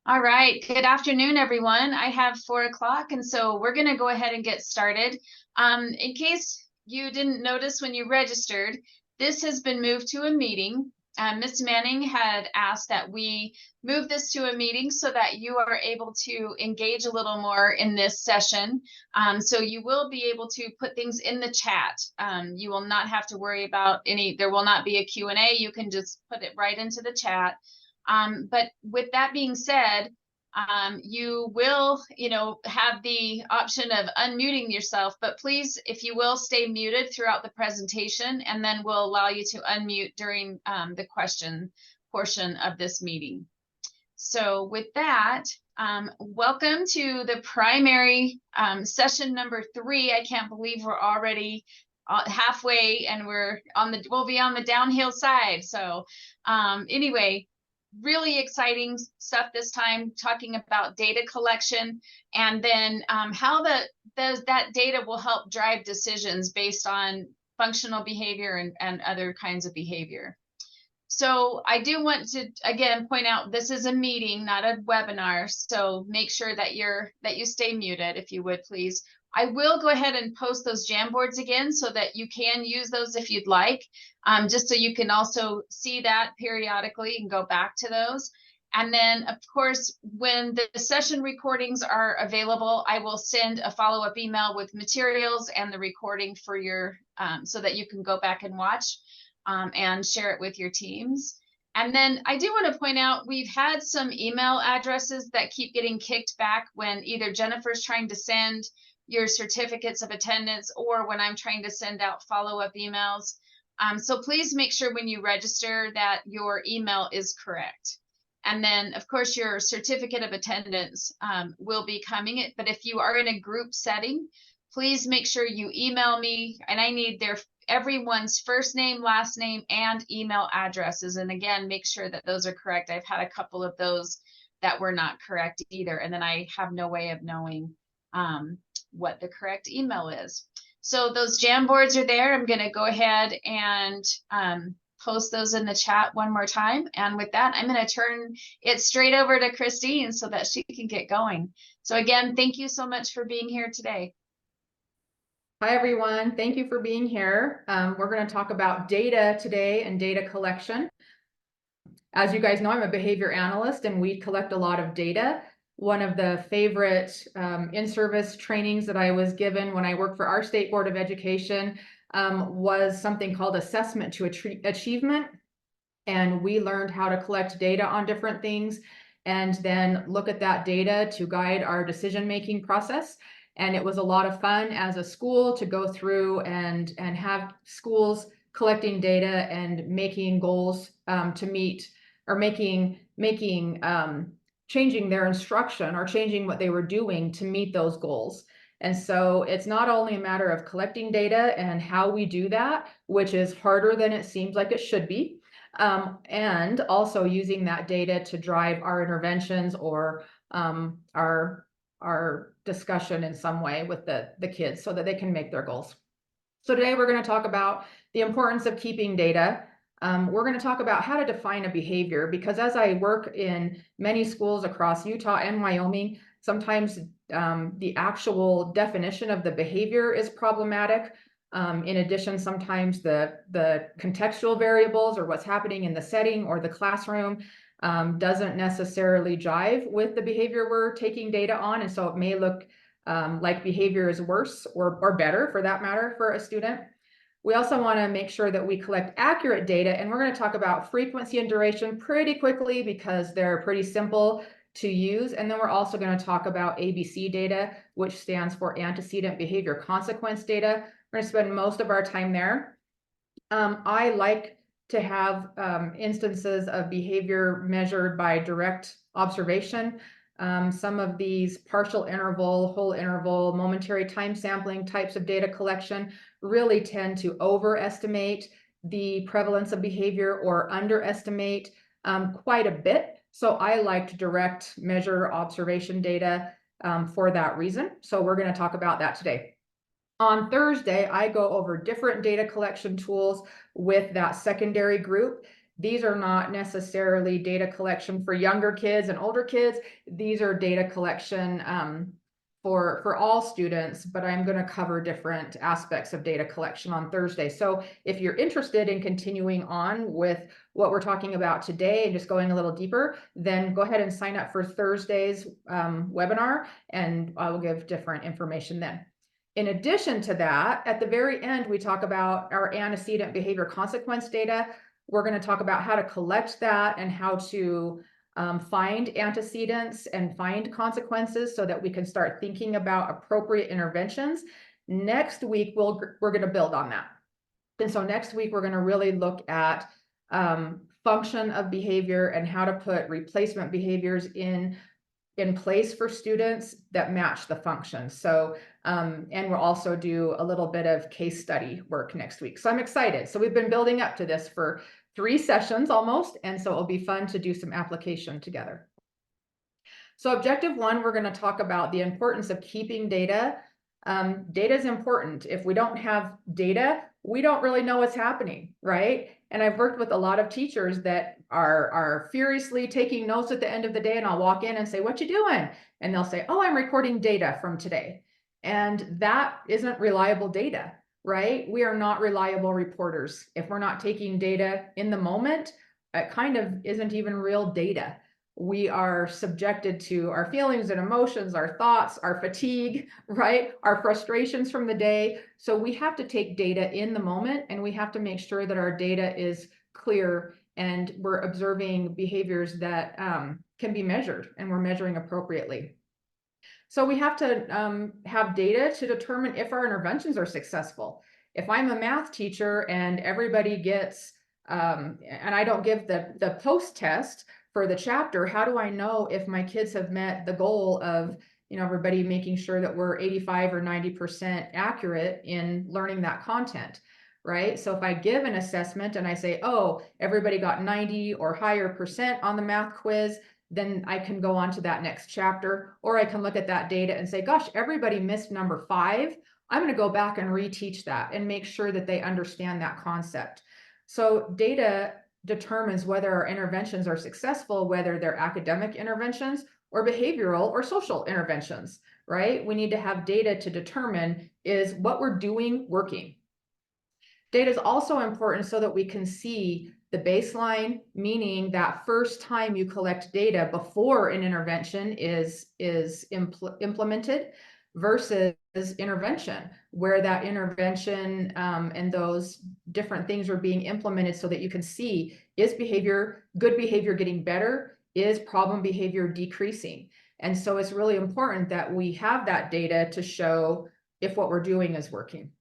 All right. Good afternoon, everyone. I have 4 o'clock, and so we're going to go ahead and get started. In case you didn't notice when you registered, this has been moved to a meeting. Ms. Manning had asked that we move this to a meeting so that you are able to engage a little more in this session. So you will be able to put things in the chat. You will not have to worry about there will not be a Q&A. You can just put it right into the chat. But with that being said, you will, have the option of unmuting yourself, but please, if you will, stay muted throughout the presentation, and then we'll allow you to unmute during the question portion of this meeting. So with that, welcome to the primary session number 3. I can't believe we're already halfway and we'll be on the downhill side. So anyway, really exciting stuff this time, talking about data collection and then how that data will help drive decisions based on functional behavior and other kinds of behavior. So I do want to, again, point out this is a meeting, not a webinar. So make sure that you stay muted, if you would, please. I will go ahead and post those Jamboards again so that you can use those if you'd like, just so you can also see that periodically and go back to those. And then, of course, when the session recordings are available, I will send a follow-up email with materials and the recording for your, so that you can go back and watch and share it with your teams. And then I do want to point out, we've had some email addresses that keep getting kicked back when either Jennifer's trying to send your certificates of attendance or when I'm trying to send out follow-up emails. So please make sure when you register that your email is correct. And then, of course, your certificate of attendance will be coming. But if you are in a group setting, please make sure you email me, and I need everyone's first name, last name, and email addresses. And again, make sure that those are correct. I've had a couple of those that were not correct either. And then I have no way of knowing what the correct email is. So those Jamboards are there. I'm going to go ahead and post those in the chat one more time. And with that, I'm going to turn it straight over to Christine so that she can get going. So again, thank you so much for being here today. Hi, everyone. Thank you for being here. We're going to talk about data today and data collection. As you guys know, I'm a behavior analyst and we collect a lot of data. One of the favorite in-service trainings that I was given when I worked for our state board of education was something called assessment to achievement. And we learned how to collect data on different things and then look at that data to guide our decision-making process. And it was a lot of fun as a school to go through and have schools collecting data and making goals to meet, or changing their instruction or changing what they were doing to meet those goals. And so it's not only a matter of collecting data and how we do that, which is harder than it seems like it should be, and also using that data to drive our interventions or our discussion in some way with the kids so that they can make their goals. So today we're going to talk about the importance of keeping data. We're going to talk about how to define a behavior, because as I work in many schools across Utah and Wyoming, sometimes the actual definition of the behavior is problematic. In addition, sometimes the contextual variables or what's happening in the setting or the classroom doesn't necessarily jive with the behavior we're taking data on. And so it may look like behavior is worse or better, for that matter, for a student. We also want to make sure that we collect accurate data, and we're going to talk about frequency and duration pretty quickly because they're pretty simple to use. And then we're also going to talk about ABC data, which stands for antecedent behavior consequence data. We're going to spend most of our time there. I like to have instances of behavior measured by direct observation. Some of these partial interval, whole interval, momentary time sampling types of data collection really tend to overestimate the prevalence of behavior or underestimate quite a bit. So I like to direct measure observation data for that reason. So we're going to talk about that today. On Thursday, I go over different data collection tools with that secondary group. These are not necessarily data collection for younger kids and older kids. These are data collection for all students, but I'm going to cover different aspects of data collection on Thursday. So if you're interested in continuing on with what we're talking about today and just going a little deeper, then go ahead and sign up for Thursday's webinar, and I will give different information then. In addition to that, at the very end, we talk about our antecedent behavior consequence data. We're going to talk about how to collect that and how to find antecedents and find consequences so that we can start thinking about appropriate interventions. Next week, we're going to build on that. And so next week, we're going to really look at function of behavior and how to put replacement behaviors in place for students that match the function. So, and we'll also do a little bit of case study work next week. So I'm excited. So we've been building up to this for 3 sessions almost, and so it'll be fun to do some application together. So objective 1, we're going to talk about the importance of keeping data. Data is important. If we don't have data, we don't really know what's happening, right? And I've worked with a lot of teachers that are furiously taking notes at the end of the day, and I'll walk in and say, "What you doing?" And they'll say, "Oh, I'm recording data from today." And that isn't reliable data, right? We are not reliable reporters. If we're not taking data in the moment, it kind of isn't even real data. We are subjected to our feelings and emotions, our thoughts, our fatigue, right? Our frustrations from the day. So we have to take data in the moment, and we have to make sure that our data is clear and we're observing behaviors that can be measured, and we're measuring appropriately. So we have to have data to determine if our interventions are successful. If I'm a math teacher and everybody gets, and I don't give the post test for the chapter, how do I know if my kids have met the goal of, everybody making sure that we're 85 or 90% accurate in learning that content, right? So if I give an assessment and I say, oh, everybody got 90 or higher percent on the math quiz, then I can go on to that next chapter, or I can look at that data and say, gosh, everybody missed number 5. I'm going to go back and reteach that and make sure that they understand that concept. So data determines whether our interventions are successful, whether they're academic interventions or behavioral or social interventions, right? We need to have data to determine, is what we're doing working? Data is also important so that we can see the baseline, meaning that first time you collect data before an intervention is implemented, versus intervention, where that intervention and those different things are being implemented so that you can see, is good behavior getting better? Is problem behavior decreasing? And so it's really important that we have that data to show if what we're doing is working.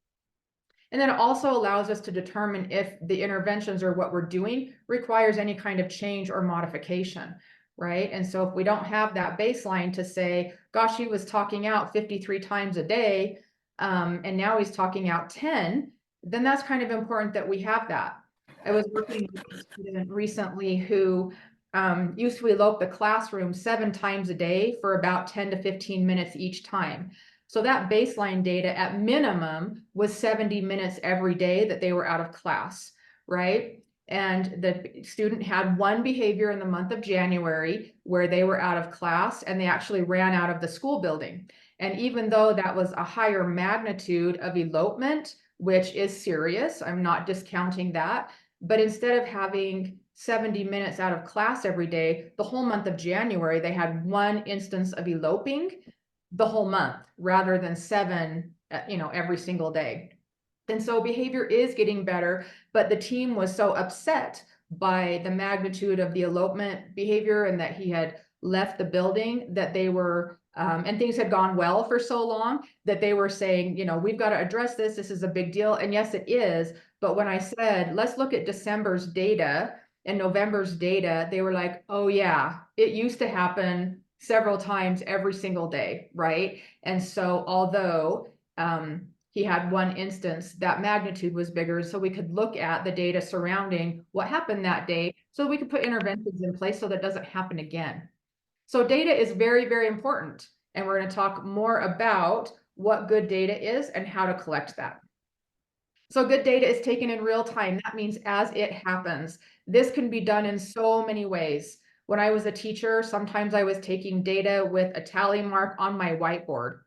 And then it also allows us to determine if the interventions or what we're doing requires any kind of change or modification, right? And so if we don't have that baseline to say, gosh, he was talking out 53 times a day, and now he's talking out 10, then that's kind of important that we have that. I was working with a student recently who used to elope the classroom 7 times a day for about 10 to 15 minutes each time. So that baseline data at minimum was 70 minutes every day that they were out of class, right? And the student had one behavior in the month of January where they were out of class and they actually ran out of the school building. And even though that was a higher magnitude of elopement, which is serious, I'm not discounting that, but instead of having 70 minutes out of class every day, the whole month of January, they had one instance of eloping the whole month rather than 7, every single day. And so behavior is getting better, but the team was so upset by the magnitude of the elopement behavior and that he had left the building that they were, and things had gone well for so long that they were saying, we've got to address this. This is a big deal. And yes, it is. But when I said, let's look at December's data and November's data, they were like, oh yeah, it used to happen several times every single day, right? And so although he had one instance, that magnitude was bigger, so we could look at the data surrounding what happened that day so we could put interventions in place so that doesn't happen again. So data is very, very important, and we're going to talk more about what good data is and how to collect that. So good data is taken in real time. That means as it happens. This can be done in so many ways. When I was a teacher, sometimes I was taking data with a tally mark on my whiteboard.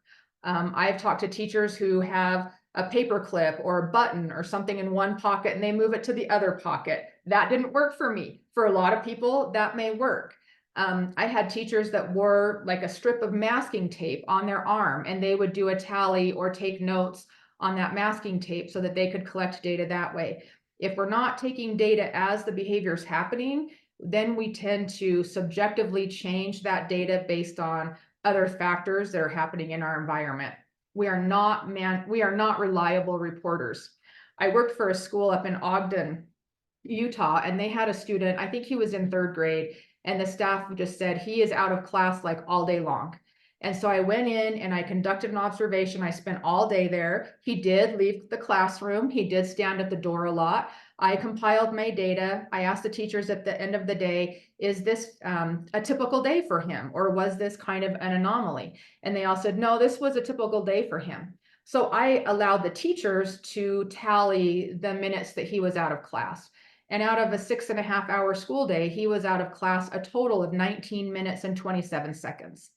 I've talked to teachers who have a paper clip or a button or something in one pocket and they move it to the other pocket. That didn't work for me. For a lot of people, that may work. I had teachers that wore like a strip of masking tape on their arm and they would do a tally or take notes on that masking tape so that they could collect data that way. If we're not taking data as the behavior is happening, then we tend to subjectively change that data based on other factors that are happening in our environment. We are not reliable reporters. I worked for a school up in Ogden, Utah, and they had a student, I think he was in 3rd grade, and the staff just said he is out of class like all day long. And so I went in and I conducted an observation. I spent all day there. He did leave the classroom. He did stand at the door a lot. I compiled my data. I asked the teachers at the end of the day, is this a typical day for him? Or was this kind of an anomaly? And they all said, no, this was a typical day for him. So I allowed the teachers to tally the minutes that he was out of class. And out of a 6.5-hour school day, he was out of class a total of 19 minutes and 27 seconds.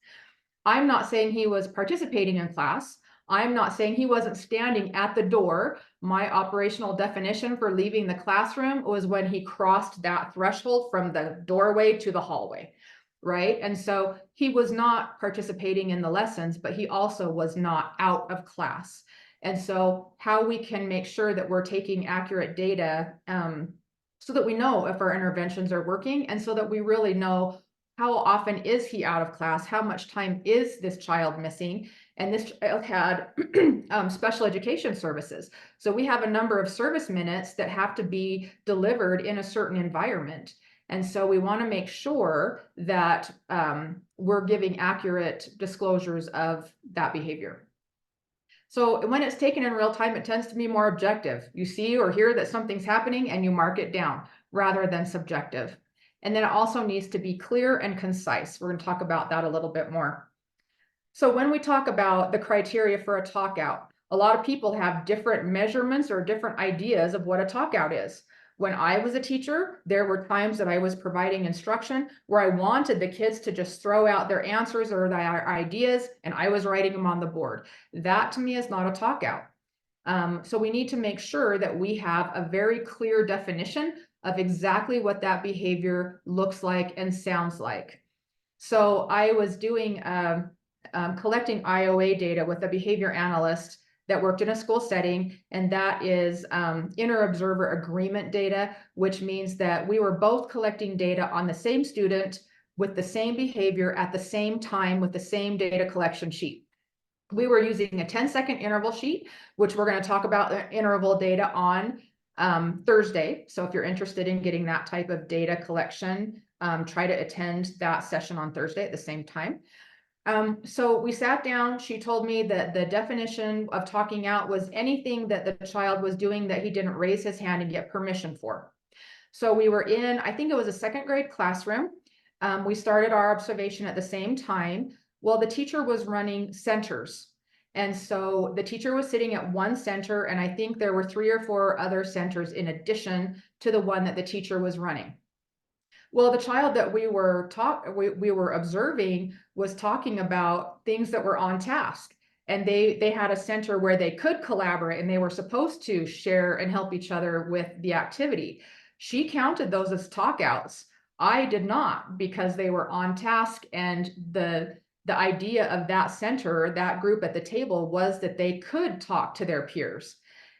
I'm not saying he was participating in class. I'm not saying he wasn't standing at the door. My operational definition for leaving the classroom was when he crossed that threshold from the doorway to the hallway, right? And so he was not participating in the lessons, but he also was not out of class. And so how we can make sure that we're taking accurate data so that we know if our interventions are working and so that we really know how often is he out of class? How much time is this child missing? And this child had special education services. So we have a number of service minutes that have to be delivered in a certain environment. And so we want to make sure that we're giving accurate disclosures of that behavior. So when it's taken in real time, it tends to be more objective. You see or hear that something's happening and you mark it down rather than subjective. And then it also needs to be clear and concise. We're going to talk about that a little bit more. So when we talk about the criteria for a talk out, a lot of people have different measurements or different ideas of what a talk out is. When I was a teacher, there were times that I was providing instruction where I wanted the kids to just throw out their answers or their ideas, and I was writing them on the board. That to me is not a talk out. So we need to make sure that we have a very clear definition of exactly what that behavior looks like and sounds like. So I was doing collecting IOA data with a behavior analyst that worked in a school setting, and that is inter-observer agreement data, which means that we were both collecting data on the same student with the same behavior at the same time with the same data collection sheet. We were using a 10-second interval sheet, which we're going to talk about the interval data on Thursday. So if you're interested in getting that type of data collection, try to attend that session on Thursday at the same time. So we sat down. She told me that the definition of talking out was anything that the child was doing that he didn't raise his hand and get permission for. So we were in, I think it was a 2nd grade classroom. We started our observation at the same time. Well, the teacher was running centers. And so the teacher was sitting at one center, and I think there were 3 or 4 other centers in addition to the one that the teacher was running. Well, the child that we were observing was talking about things that were on task. And they had a center where they could collaborate and they were supposed to share and help each other with the activity. She counted those as talkouts. I did not, because they were on task, and the idea of that center, that group at the table, was that they could talk to their peers.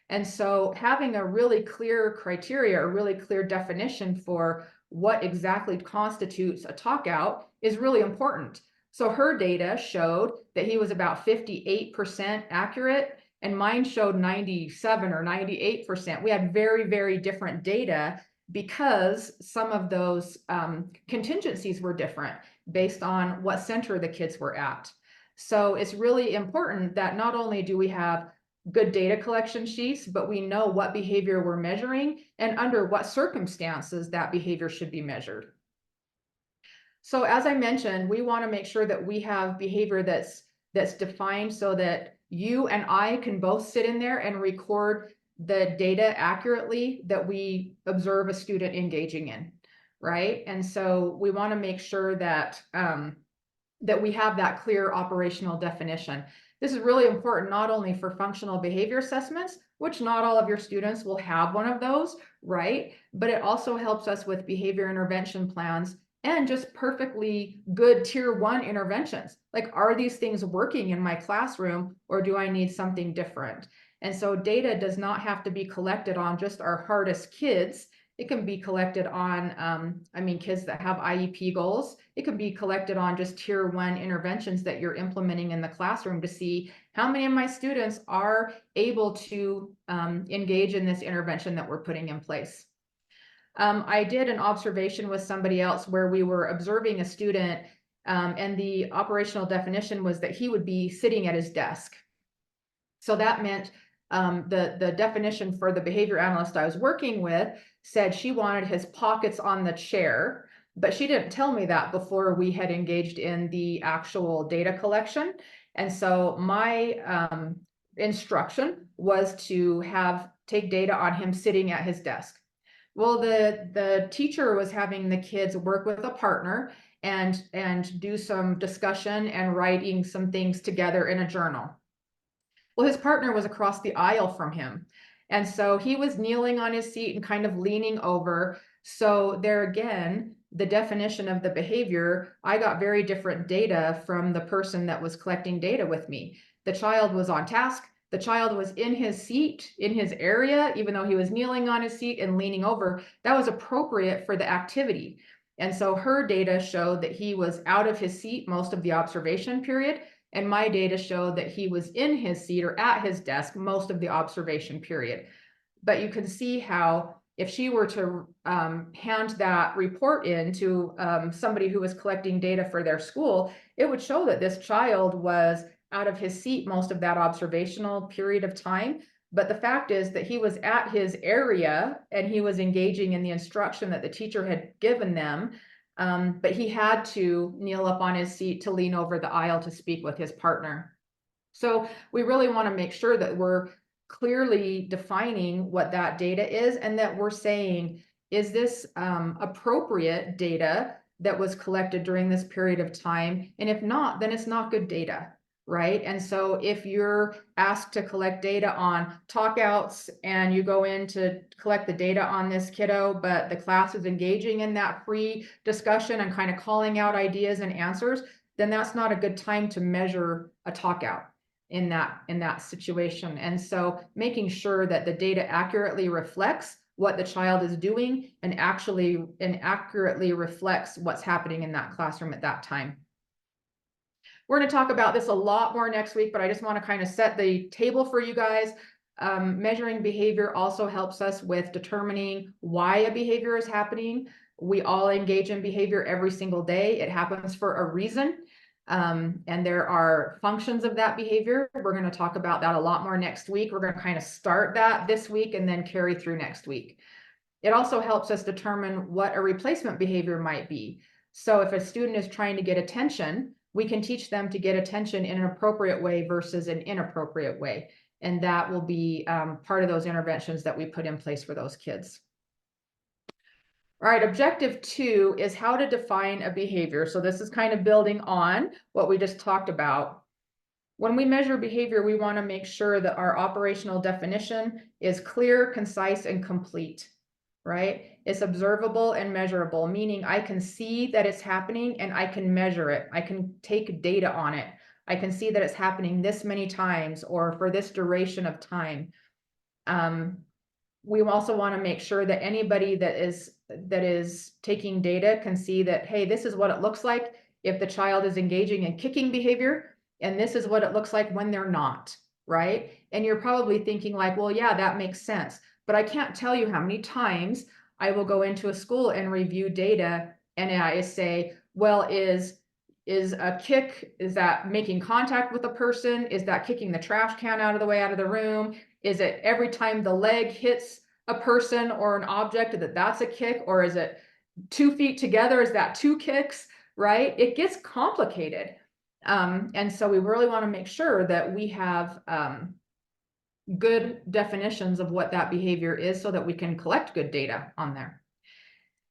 And so having a really clear criteria, a really clear definition for what exactly constitutes a talk out is really important. So her data showed that he was about 58% accurate, and mine showed 97 or 98%. We had very, very different data because some of those contingencies were different based on what center the kids were at. So it's really important that not only do we have good data collection sheets, but we know what behavior we're measuring and under what circumstances that behavior should be measured. So as I mentioned, we want to make sure that we have behavior that's defined so that you and I can both sit in there and record the data accurately that we observe a student engaging in, right? And so we want to make sure that that we have that clear operational definition. This is really important not only for functional behavior assessments, which not all of your students will have one of those, right? But it also helps us with behavior intervention plans and just perfectly good tier 1 interventions. Like, are these things working in my classroom, or do I need something different? And so data does not have to be collected on just our hardest kids. It can be collected on, kids that have IEP goals. It can be collected on just tier 1 interventions that you're implementing in the classroom to see how many of my students are able to engage in this intervention that we're putting in place. I did an observation with somebody else where we were observing a student, and the operational definition was that he would be sitting at his desk. So that meant the definition for the behavior analyst I was working with said she wanted his pockets on the chair, but she didn't tell me that before we had engaged in the actual data collection. And so my instruction was to take data on him sitting at his desk. Well, the teacher was having the kids work with a partner and do some discussion and writing some things together in a journal. Well, his partner was across the aisle from him. And so he was kneeling on his seat and kind of leaning over. So there again, the definition of the behavior, I got very different data from the person that was collecting data with me. The child was on task. The child was in his seat, in his area, even though he was kneeling on his seat and leaning over. That was appropriate for the activity. And so her data showed that he was out of his seat most of the observation period. And my data showed that he was in his seat or at his desk most of the observation period. But you can see how if she were to hand that report in to somebody who was collecting data for their school, it would show that this child was out of his seat most of that observational period of time. But the fact is that he was at his area and he was engaging in the instruction that the teacher had given them. But he had to kneel up on his seat to lean over the aisle to speak with his partner. So we really want to make sure that we're clearly defining what that data is and that we're saying, is this appropriate data that was collected during this period of time? And if not, then it's not good data, right? And so if you're asked to collect data on talkouts and you go in to collect the data on this kiddo, but the class is engaging in that free discussion and kind of calling out ideas and answers, then that's not a good time to measure a talkout in that situation. And so making sure that the data accurately reflects what the child is doing and accurately reflects what's happening in that classroom at that time. We're going to talk about this a lot more next week, but I just want to kind of set the table for you guys. Measuring behavior also helps us with determining why a behavior is happening. We all engage in behavior every single day. It happens for a reason. And there are functions of that behavior. We're going to talk about that a lot more next week. We're going to kind of start that this week and then carry through next week. It also helps us determine what a replacement behavior might be. So if a student is trying to get attention, we can teach them to get attention in an appropriate way versus an inappropriate way. And that will be part of those interventions that we put in place for those kids. All right, objective 2 is how to define a behavior. So this is kind of building on what we just talked about. When we measure behavior, we want to make sure that our operational definition is clear, concise, and complete, right? It's observable and measurable, meaning I can see that it's happening and I can measure it. I can take data on it. I can see that it's happening this many times or for this duration of time. We also want to make sure that anybody that is taking data can see that, hey, this is what it looks like if the child is engaging in kicking behavior, and this is what it looks like when they're not, right? And you're probably thinking like, well, yeah, that makes sense. But I can't tell you how many times I will go into a school and review data and I say, well, is a kick, is that making contact with a person? Is that kicking the trash can out of the way, out of the room? Is it every time the leg hits a person or an object that's a kick? Or is it 2 feet together? Is that 2 kicks, right? It gets complicated. And so we really want to make sure that we have good definitions of what that behavior is so that we can collect good data on there.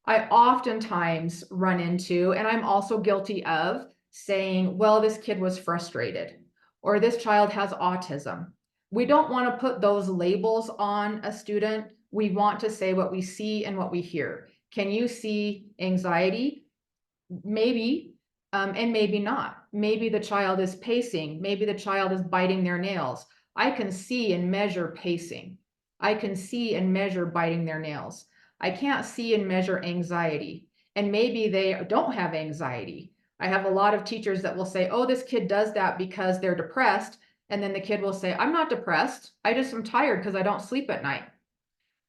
I oftentimes run into, and I'm also guilty of, saying, well, this kid was frustrated, or this child has autism. We don't want to put those labels on a student. We want to say what we see and what we hear. Can you see anxiety? Maybe, and maybe not. Maybe the child is pacing. Maybe the child is biting their nails. I can see and measure pacing. I can see and measure biting their nails. I can't see and measure anxiety. And maybe they don't have anxiety. I have a lot of teachers that will say, oh, this kid does that because they're depressed. And then the kid will say, I'm not depressed. I just am tired because I don't sleep at night.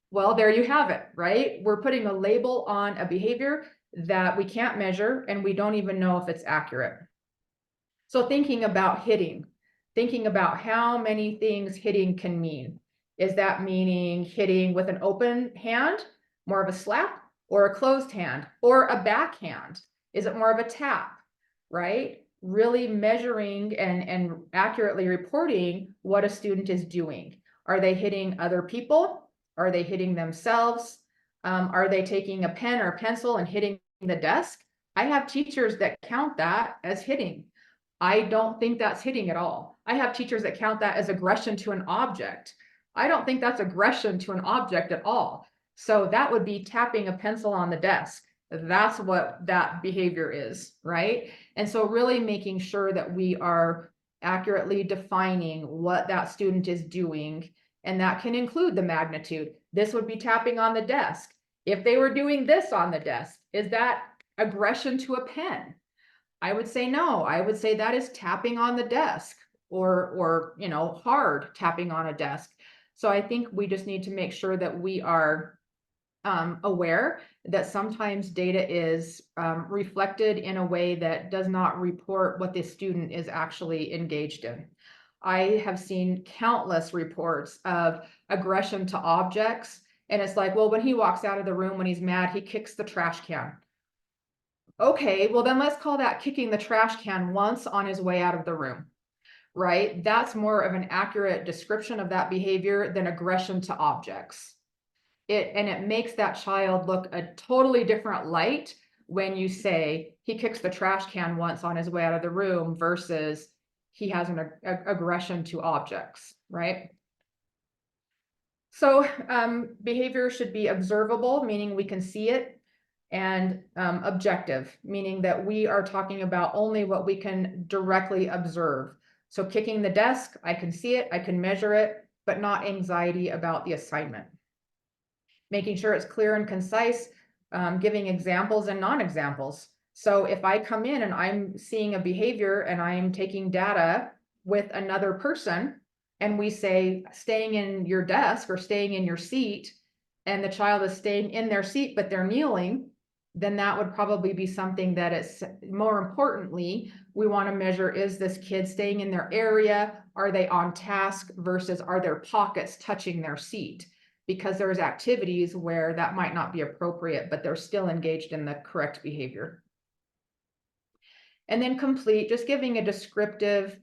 Well, there you have it, right? We're putting a label on a behavior that we can't measure and we don't even know if it's accurate. So thinking about hitting, thinking about how many things hitting can mean. Is that meaning hitting with an open hand, more of a slap, or a closed hand, or a backhand? Is it more of a tap, right? Really measuring and accurately reporting what a student is doing. Are they hitting other people? Are they hitting themselves? Are they taking a pen or a pencil and hitting the desk? I have teachers that count that as hitting. I don't think that's hitting at all. I have teachers that count that as aggression to an object. I don't think that's aggression to an object at all. So that would be tapping a pencil on the desk. That's what that behavior is, right? And so really making sure that we are accurately defining what that student is doing. And that can include the magnitude. This would be tapping on the desk. If they were doing this on the desk, is that aggression to a pen? I would say no. I would say that is tapping on the desk or hard tapping on a desk. So I think we just need to make sure that we are aware that sometimes data is reflected in a way that does not report what the student is actually engaged in. I have seen countless reports of aggression to objects, and it's like, well, when he walks out of the room when he's mad, he kicks the trash can. Okay, well then let's call that kicking the trash can once on his way out of the room, right? That's more of an accurate description of that behavior than aggression to objects. It makes that child look a totally different light when you say he kicks the trash can once on his way out of the room versus he has an aggression to objects, right? So behavior should be observable, meaning we can see it, and objective, meaning that we are talking about only what we can directly observe. So kicking the desk, I can see it, I can measure it, but not anxiety about the assignment. Making sure it's clear and concise, giving examples and non-examples. So if I come in and I'm seeing a behavior and I'm taking data with another person and we say staying in your desk or staying in your seat, and the child is staying in their seat, but they're kneeling, then that would probably be something that is more importantly, we want to measure, is this kid staying in their area? Are they on task versus are their pockets touching their seat? Because there's activities where that might not be appropriate, but they're still engaged in the correct behavior. And then complete, just giving a descriptive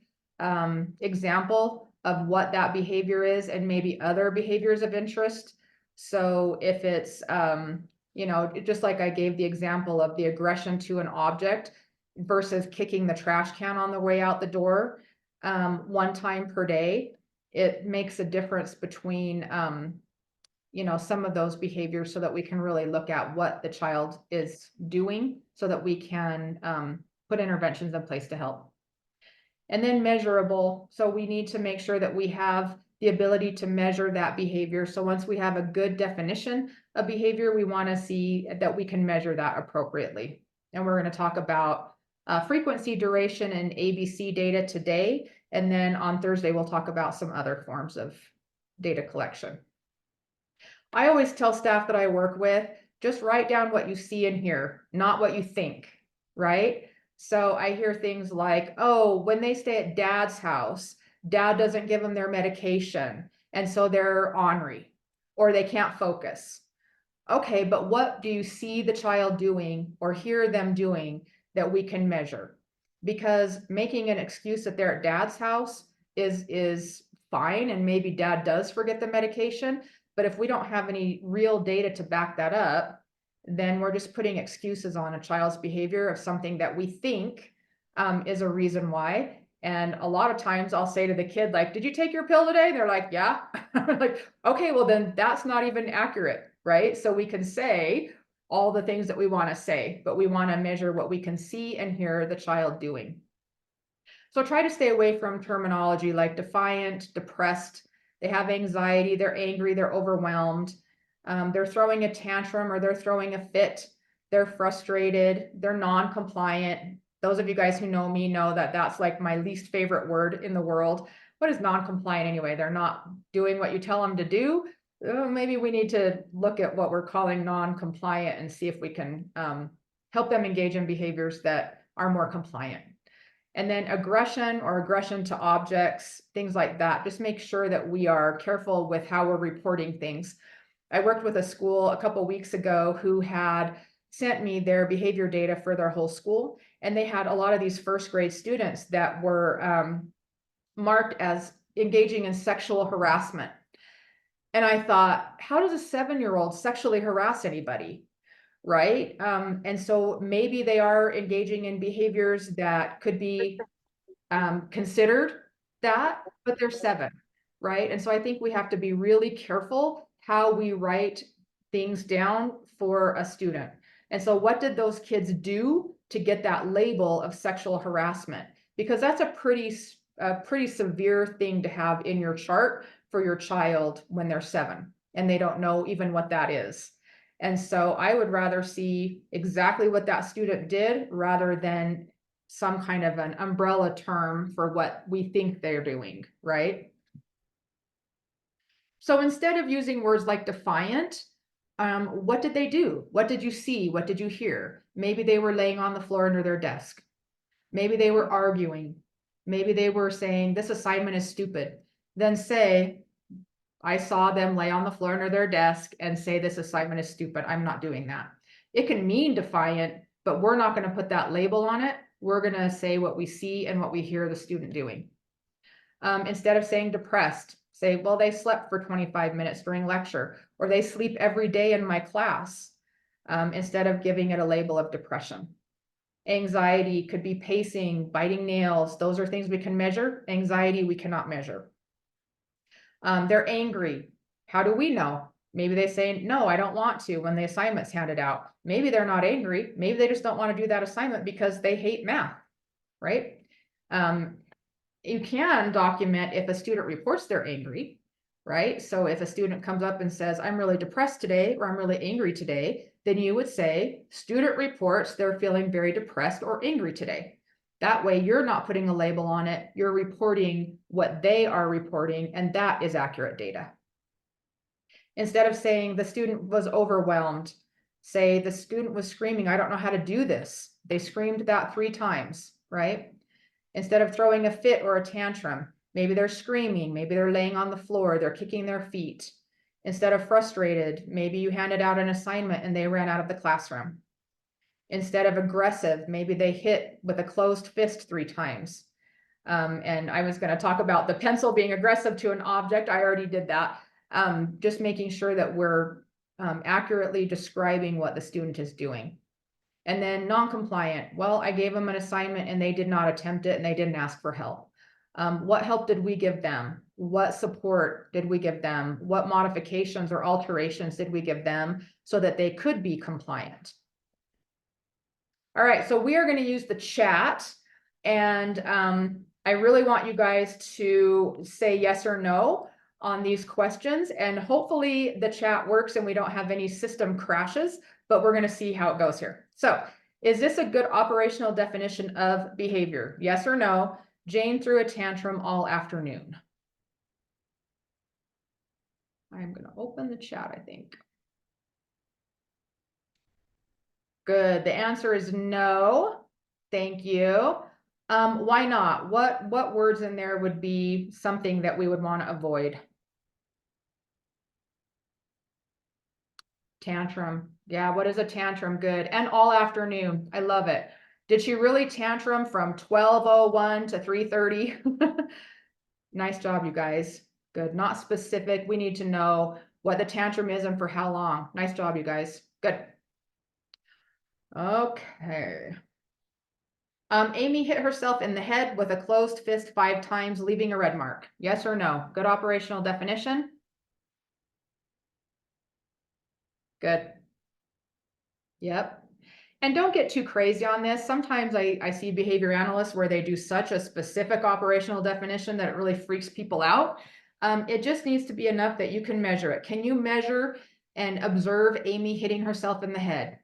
example of what that behavior is and maybe other behaviors of interest. So if it's, just like I gave the example of the aggression to an object versus kicking the trash can on the way out the door, one time per day, it makes a difference between, some of those behaviors so that we can really look at what the child is doing so that we can put interventions in place to help. And then measurable. So we need to make sure that we have the ability to measure that behavior. So once we have a good definition of behavior, we want to see that we can measure that appropriately. And we're going to talk about frequency, duration, and ABC data today. And then on Thursday, we'll talk about some other forms of data collection. I always tell staff that I work with, just write down what you see and hear, not what you think, right? So I hear things like, oh, when they stay at dad's house, dad doesn't give them their medication, and so they're ornery, or they can't focus. Okay, but what do you see the child doing or hear them doing that we can measure? Because making an excuse that they're at dad's house is fine, and maybe dad does forget the medication, but if we don't have any real data to back that up, then we're just putting excuses on a child's behavior of something that we think is a reason why. And a lot of times I'll say to the kid, like, did you take your pill today? They're like, yeah. Like, okay, well then that's not even accurate, right? So we can say all the things that we want to say, but we want to measure what we can see and hear the child doing. So try to stay away from terminology like defiant, depressed. They have anxiety, they're angry, they're overwhelmed, they're throwing a tantrum or they're throwing a fit, they're frustrated, they're non-compliant. Those of you guys who know me know that that's like my least favorite word in the world. What is non-compliant anyway? They're not doing what you tell them to do. Maybe we need to look at what we're calling non-compliant and see if we can help them engage in behaviors that are more compliant. And then aggression or aggression to objects, things like that. Just make sure that we are careful with how we're reporting things. I worked with a school a couple weeks ago who had sent me their behavior data for their whole school. And they had a lot of these first grade students that were marked as engaging in sexual harassment. And I thought, how does a 7-year-old sexually harass anybody? Right? And so maybe they are engaging in behaviors that could be considered that, but they're 7, right? And so I think we have to be really careful how we write things down for a student. And so what did those kids do to get that label of sexual harassment? Because that's a pretty severe thing to have in your chart for your child when they're 7 and they don't know even what that is. And so I would rather see exactly what that student did rather than some kind of an umbrella term for what we think they're doing, right? So instead of using words like defiant, what did they do? What did you see? What did you hear? Maybe they were laying on the floor under their desk. Maybe they were arguing. Maybe they were saying, this assignment is stupid. Then say, I saw them lay on the floor under their desk and say, this assignment is stupid. I'm not doing that. It can mean defiant, but we're not going to put that label on it. We're going to say what we see and what we hear the student doing. Instead of saying depressed, say, well, they slept for 25 minutes during lecture, or they sleep every day in my class, instead of giving it a label of depression. Anxiety could be pacing, biting nails. Those are things we can measure. Anxiety, we cannot measure. They're angry. How do we know? Maybe they say, no, I don't want to when the assignment's handed out. Maybe they're not angry. Maybe they just don't want to do that assignment because they hate math, right? You can document if a student reports they're angry, right? So if a student comes up and says, I'm really depressed today, or I'm really angry today, then you would say, student reports they're feeling very depressed or angry today. That way you're not putting a label on it, you're reporting what they are reporting, and that is accurate data. Instead of saying the student was overwhelmed, say the student was screaming, I don't know how to do this. They screamed that 3 times, right? Instead of throwing a fit or a tantrum, maybe they're screaming, maybe they're laying on the floor, they're kicking their feet. Instead of frustrated, maybe you handed out an assignment and they ran out of the classroom. Instead of aggressive, maybe they hit with a closed fist 3 times. And I was going to talk about the pencil being aggressive to an object. I already did that. Just making sure that we're accurately describing what the student is doing. And then non-compliant. Well, I gave them an assignment and they did not attempt it and they didn't ask for help. What help did we give them? What support did we give them? What modifications or alterations did we give them so that they could be compliant? All right, so we are going to use the chat, and I really want you guys to say yes or no on these questions, and hopefully the chat works and we don't have any system crashes, but we're going to see how it goes here. So, is this a good operational definition of behavior? Yes or no? Jane threw a tantrum all afternoon. I'm going to open the chat, I think. Good. The answer is no. Thank you. Why not? What words in there would be something that we would want to avoid? Tantrum. Yeah, what is a tantrum? Good. And all afternoon. I love it. Did she really tantrum from 12:01 to 3:30? Nice job, you guys. Good. Not specific. We need to know what the tantrum is and for how long. Nice job, you guys. Good. Okay. Amy hit herself in the head with a closed fist 5 times, leaving a red mark. Yes or no? Good operational definition. Good. Yep. And don't get too crazy on this. Sometimes I see behavior analysts where they do such a specific operational definition that it really freaks people out. It just needs to be enough that you can measure it. Can you measure and observe Amy hitting herself in the head?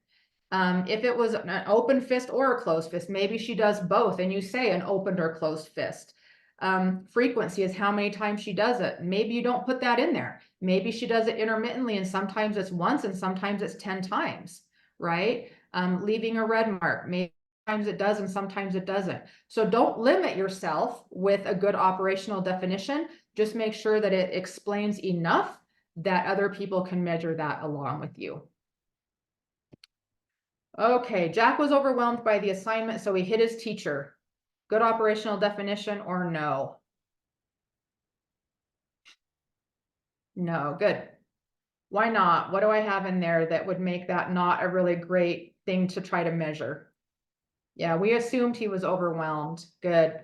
If it was an open fist or a closed fist, maybe she does both and you say an opened or closed fist. Frequency is how many times she does it. Maybe you don't put that in there. Maybe she does it intermittently and sometimes it's once and sometimes it's 10 times, right? Leaving a red mark, maybe sometimes it does and sometimes it doesn't. So don't limit yourself with a good operational definition. Just make sure that it explains enough that other people can measure that along with you. Okay, Jack was overwhelmed by the assignment, so he hit his teacher. Good operational definition or no? No, good. Why not? What do I have in there that would make that not a really great thing to try to measure? Yeah, we assumed he was overwhelmed. Good.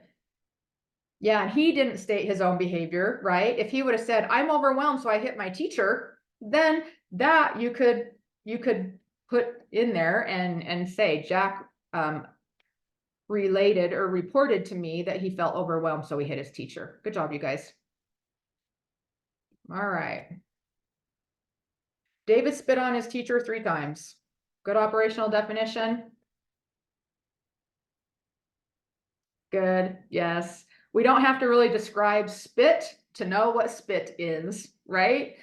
Yeah, and he didn't state his own behavior, right? If he would have said, I'm overwhelmed, so I hit my teacher, then that you could put in there and say, Jack related or reported to me that he felt overwhelmed, so he hit his teacher. Good job, you guys. All right. David spit on his teacher 3 times. Good operational definition. Good, yes. We don't have to really describe spit to know what spit is, right?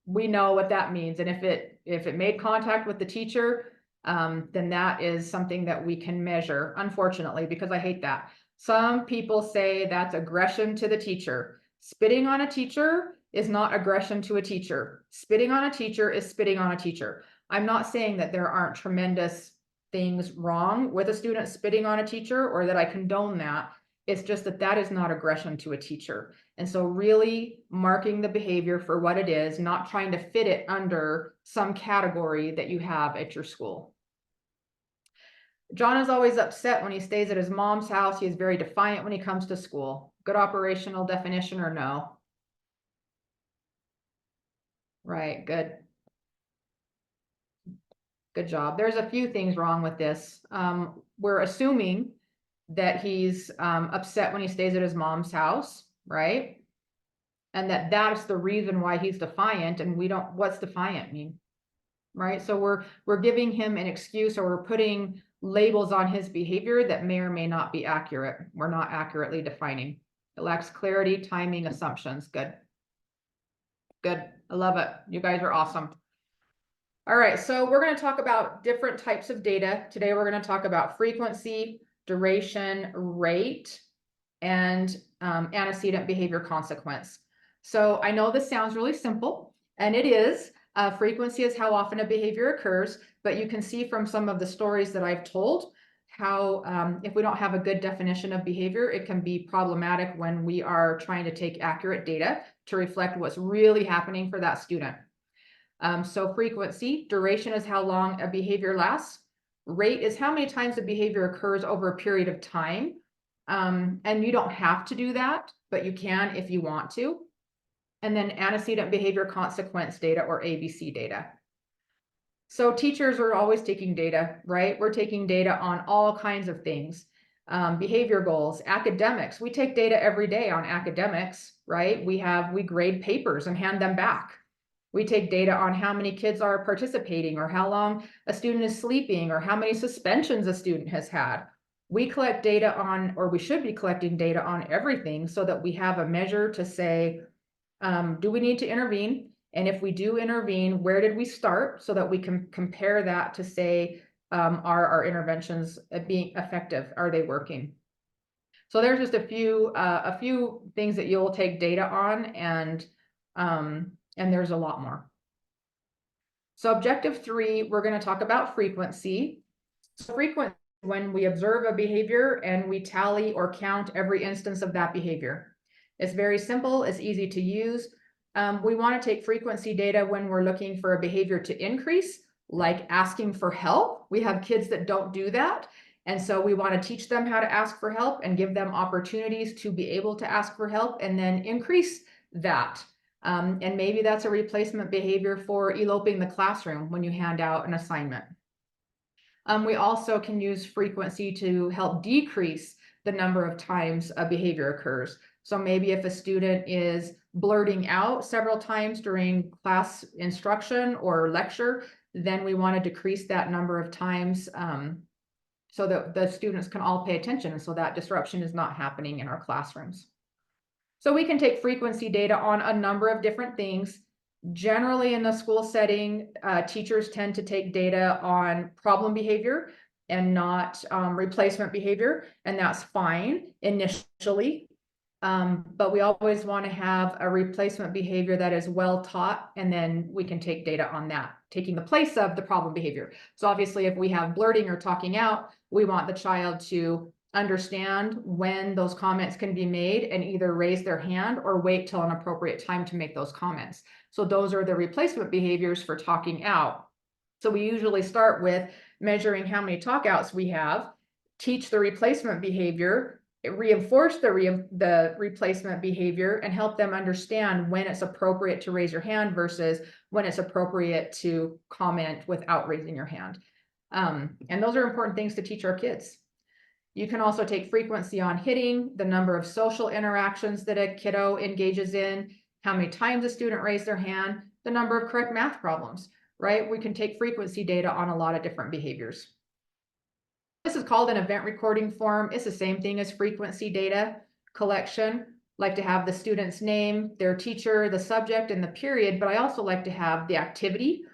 We know what that means. And if it made contact with the teacher, then that is something that we can measure, unfortunately, because I hate that. Some people say that's aggression to the teacher. Spitting on a teacher is not aggression to a teacher. Spitting on a teacher is spitting on a teacher. I'm not saying that there aren't tremendous things wrong with a student spitting on a teacher or that I condone that. It's just that that is not aggression to a teacher. And so really marking the behavior for what it is, not trying to fit it under some category that you have at your school. John is always upset when he stays at his mom's house. He is very defiant when he comes to school. Good operational definition or no? Right, good. Good job. There's a few things wrong with this. We're assuming that he's upset when he stays at his mom's house, right? And that's the reason why he's defiant, and we don't, what's defiant mean? Right? So we're giving him an excuse, or we're putting labels on his behavior that may or may not be accurate. We're not accurately defining. It lacks clarity, timing, assumptions. Good. Good. I love it. You guys are awesome. All right, so we're going to talk about different types of data. Today we're going to talk about frequency, duration, rate, and antecedent behavior consequence. So I know this sounds really simple, and it is. Frequency is how often a behavior occurs, but you can see from some of the stories that I've told how if we don't have a good definition of behavior, it can be problematic when we are trying to take accurate data to reflect what's really happening for that student. So frequency, duration is how long a behavior lasts. Rate is how many times a behavior occurs over a period of time. And you don't have to do that, but you can if you want to. And then antecedent behavior consequence data, or ABC data. So teachers are always taking data, right? We're taking data on all kinds of things. Behavior goals, academics. We take data every day on academics, right? We grade papers and hand them back. We take data on how many kids are participating, or how long a student is sleeping, or how many suspensions a student has had. We collect data on, or we should be collecting data on everything, so that we have a measure to say, do we need to intervene? And if we do intervene, where did we start, so that we can compare that to say, are our interventions being effective? Are they working? So there's just a few things that you'll take data on, and there's a lot more. So objective 3, we're going to talk about frequency. So frequency, when we observe a behavior and we tally or count every instance of that behavior. It's very simple, it's easy to use. We want to take frequency data when we're looking for a behavior to increase, like asking for help. We have kids that don't do that. And so we want to teach them how to ask for help and give them opportunities to be able to ask for help and then increase that. And maybe that's a replacement behavior for eloping the classroom when you hand out an assignment. We also can use frequency to help decrease the number of times a behavior occurs. So maybe if a student is blurting out several times during class instruction or lecture, then we want to decrease that number of times so that the students can all pay attention, and so that disruption is not happening in our classrooms. So we can take frequency data on a number of different things. Generally in the school setting, teachers tend to take data on problem behavior and not replacement behavior, and that's fine initially. But we always want to have a replacement behavior that is well taught, and then we can take data on that, taking the place of the problem behavior. So obviously, if we have blurting or talking out, we want the child to understand when those comments can be made and either raise their hand or wait till an appropriate time to make those comments. So those are the replacement behaviors for talking out. So we usually start with measuring how many talk outs we have, teach the replacement behavior, reinforce the replacement behavior, and help them understand when it's appropriate to raise your hand versus when it's appropriate to comment without raising your hand. And those are important things to teach our kids. You can also take frequency on hitting, the number of social interactions that a kiddo engages in, how many times a student raised their hand, the number of correct math problems, right? We can take frequency data on a lot of different behaviors. This is called an event recording form. It's the same thing as frequency data collection. Like to have the student's name, their teacher, the subject, and the period, but I also like to have the activity.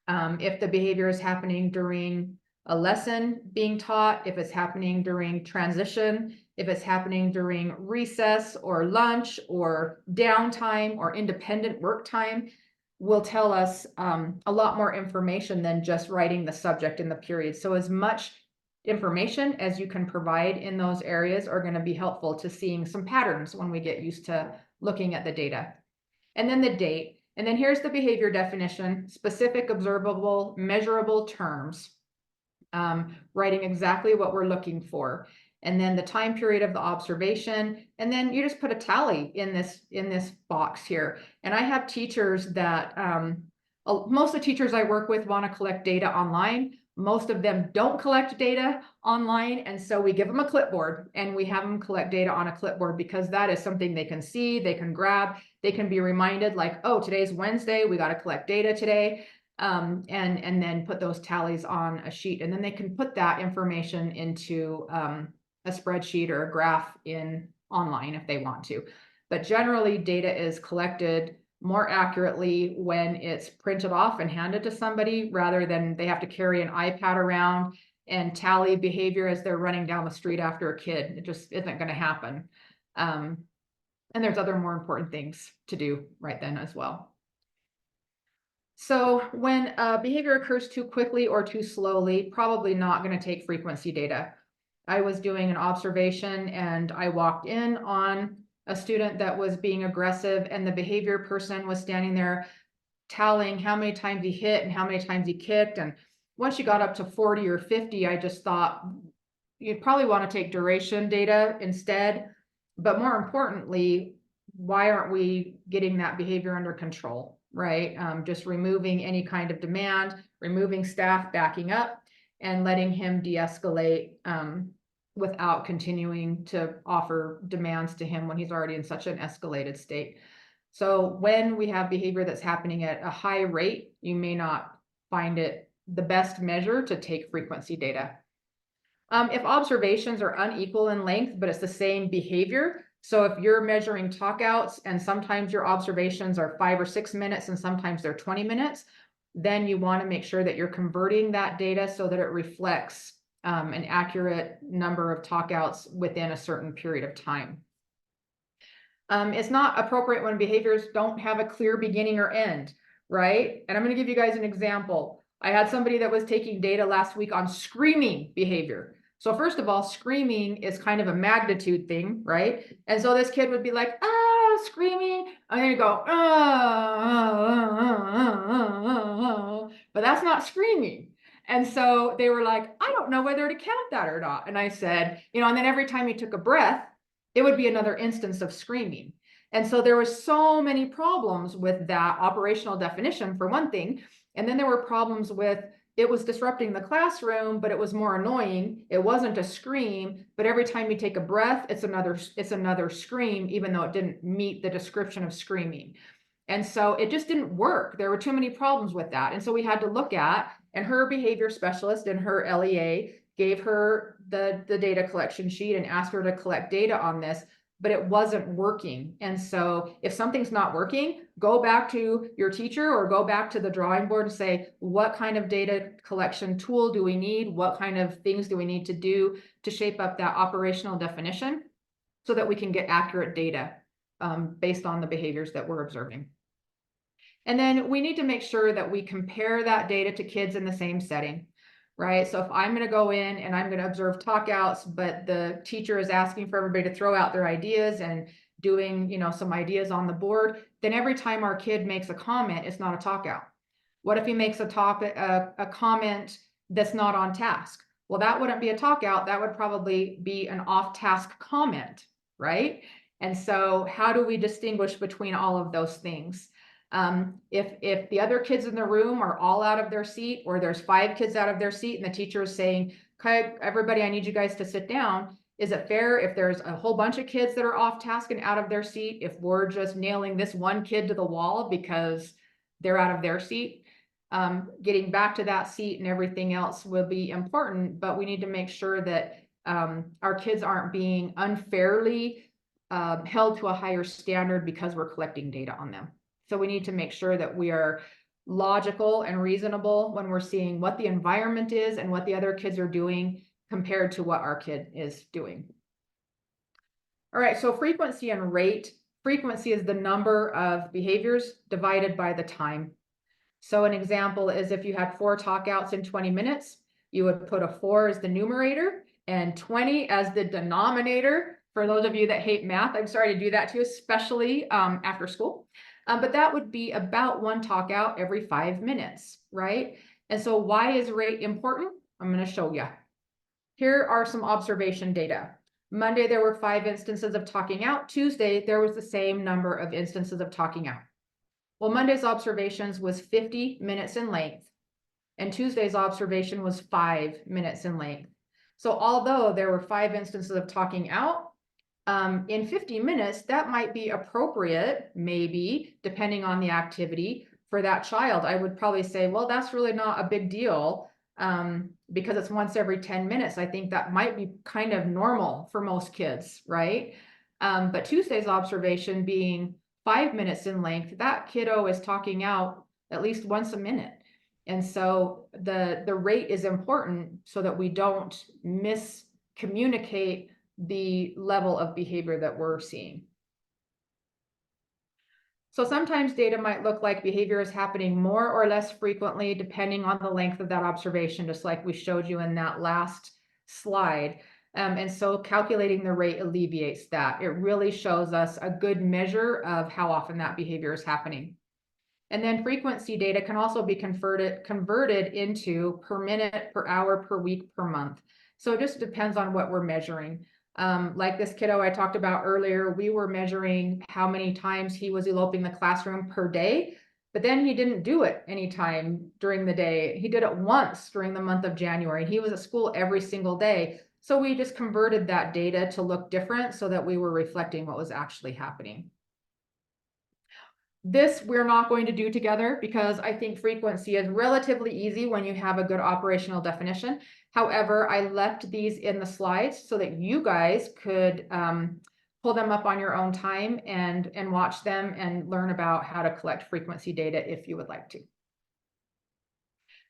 If the behavior is happening during a lesson being taught, if it's happening during transition, if it's happening during recess or lunch or downtime or independent work time, will tell us a lot more information than just writing the subject in the period. So as much information as you can provide in those areas are going to be helpful to seeing some patterns when we get used to looking at the data. And then the date. And then here's the behavior definition: specific, observable, measurable terms. Writing exactly what we're looking for, and then the time period of the observation, and then you just put a tally in this box here. And I have teachers that most of the teachers I work with want to collect data online. Most of them don't collect data online, and so we give them a clipboard and we have them collect data on a clipboard, because that is something they can see, they can grab, they can be reminded, like, oh, today's Wednesday, we got to collect data today. And then put those tallies on a sheet, and then they can put that information into a spreadsheet or a graph in online if they want to. But generally, data is collected more accurately when it's printed off and handed to somebody, rather than they have to carry an iPad around and tally behavior as they're running down the street after a kid. It just isn't going to happen. And there's other more important things to do right then as well. So when behavior occurs too quickly or too slowly, probably not going to take frequency data. I was doing an observation and I walked in on a student that was being aggressive, and the behavior person was standing there tallying how many times he hit and how many times he kicked. And once you got up to 40 or 50, I just thought you'd probably want to take duration data instead. But more importantly, why aren't we getting that behavior under control? Right? Just removing any kind of demand, removing staff, backing up, and letting him de-escalate without continuing to offer demands to him when he's already in such an escalated state. So when we have behavior that's happening at a high rate, you may not find it the best measure to take frequency data. If observations are unequal in length, but it's the same behavior, so if you're measuring talkouts and sometimes your observations are 5 or 6 minutes and sometimes they're 20 minutes, then you want to make sure that you're converting that data so that it reflects an accurate number of talkouts within a certain period of time. It's not appropriate when behaviors don't have a clear beginning or end, right? And I'm going to give you guys an example. I had somebody that was taking data last week on screaming behavior. So first of all, screaming is kind of a magnitude thing, right? And so this kid would be like, ah, child screaming? And then you go, but that's not screaming. And so they were like, I don't know whether to count that or not. And I said, and then every time he took a breath, it would be another instance of screaming. And so there was so many problems with that operational definition for one thing. And then there were problems with it was disrupting the classroom, but it was more annoying. It wasn't a scream, but every time you take a breath, it's another scream, even though it didn't meet the description of screaming. And so it just didn't work. There were too many problems with that. And so we had to look at, and her behavior specialist and her LEA gave her the data collection sheet and asked her to collect data on this, but it wasn't working. And so if something's not working, go back to your teacher or go back to the drawing board and say, what kind of data collection tool do we need? What kind of things do we need to do to shape up that operational definition so that we can get accurate data based on the behaviors that we're observing. And then we need to make sure that we compare that data to kids in the same setting, right? So if I'm going to go in and I'm going to observe talkouts, but the teacher is asking for everybody to throw out their ideas and doing, some ideas on the board, then every time our kid makes a comment, it's not a talkout. What if he makes a comment that's not on task? Well, that wouldn't be a talkout. That would probably be an off-task comment, right? And so how do we distinguish between all of those things? If the other kids in the room are all out of their seat, or there's 5 kids out of their seat and the teacher is saying, okay, everybody, I need you guys to sit down. Is it fair if there's a whole bunch of kids that are off task and out of their seat, if we're just nailing this one kid to the wall because they're out of their seat? Getting back to that seat and everything else will be important, but we need to make sure that our kids aren't being unfairly held to a higher standard because we're collecting data on them. So we need to make sure that we are logical and reasonable when we're seeing what the environment is and what the other kids are doing compared to what our kid is doing. All right, so frequency and rate. Frequency is the number of behaviors divided by the time. So an example is if you had 4 talkouts in 20 minutes, you would put a 4 as the numerator and 20 as the denominator. For those of you that hate math, I'm sorry to do that to you, especially after school. But that would be about 1 talkout every 5 minutes, right? And so why is rate important? I'm going to show you. Here are some observation data. Monday, there were 5 instances of talking out. Tuesday, there was the same number of instances of talking out. Well, Monday's observations was 50 minutes in length, and Tuesday's observation was 5 minutes in length. So although there were 5 instances of talking out, in 50 minutes, that might be appropriate, maybe, depending on the activity for that child. I would probably say, well, that's really not a big deal because it's once every 10 minutes. I think that might be kind of normal for most kids, right? But Tuesday's observation being 5 minutes in length, that kiddo is talking out at least once a minute. And so the rate is important so that we don't miscommunicate the level of behavior that we're seeing. So sometimes data might look like behavior is happening more or less frequently depending on the length of that observation, just like we showed you in that last slide. And so calculating the rate alleviates that. It really shows us a good measure of how often that behavior is happening. And then frequency data can also be converted into per minute, per hour, per week, per month. So it just depends on what we're measuring. Like this kiddo I talked about earlier, we were measuring how many times he was eloping the classroom per day, but then he didn't do it anytime during the day. He did it once during the month of January. He was at school every single day. So we just converted that data to look different so that we were reflecting what was actually happening. This we're not going to do together because I think frequency is relatively easy when you have a good operational definition. However, I left these in the slides so that you guys could pull them up on your own time and watch them and learn about how to collect frequency data if you would like to.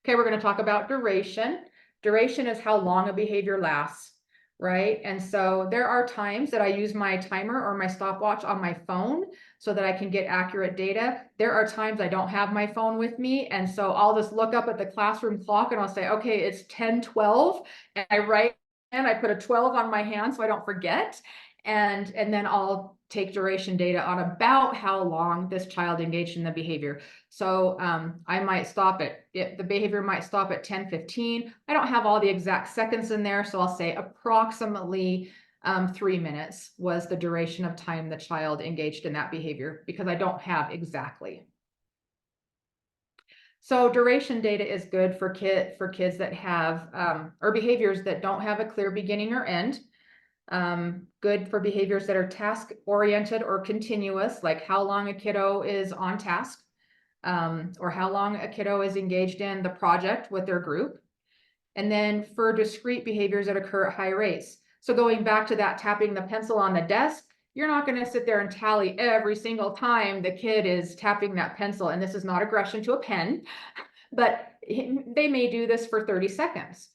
Okay, we're going to talk about duration. Duration is how long a behavior lasts, right? And so there are times that I use my timer or my stopwatch on my phone so that I can get accurate data. There are times I don't have my phone with me, and so I'll just look up at the classroom clock and I'll say, okay, it's 10:12, and I write and I put a 12 on my hand so I don't forget. And then I'll take duration data on about how long this child engaged in the behavior. So I might stop the behavior might stop at 10:15. I don't have all the exact seconds in there, so I'll say approximately 3 minutes was the duration of time the child engaged in that behavior, because I don't have exactly. So duration data is good for kids that have or behaviors that don't have a clear beginning or end. Good for behaviors that are task oriented or continuous, like how long a kiddo is on task, or how long a kiddo is engaged in the project with their group. And then for discrete behaviors that occur at high rates. So going back to that tapping the pencil on the desk, you're not going to sit there and tally every single time the kid is tapping that pencil. And this is not aggression to a pen, but they may do this for 30 seconds.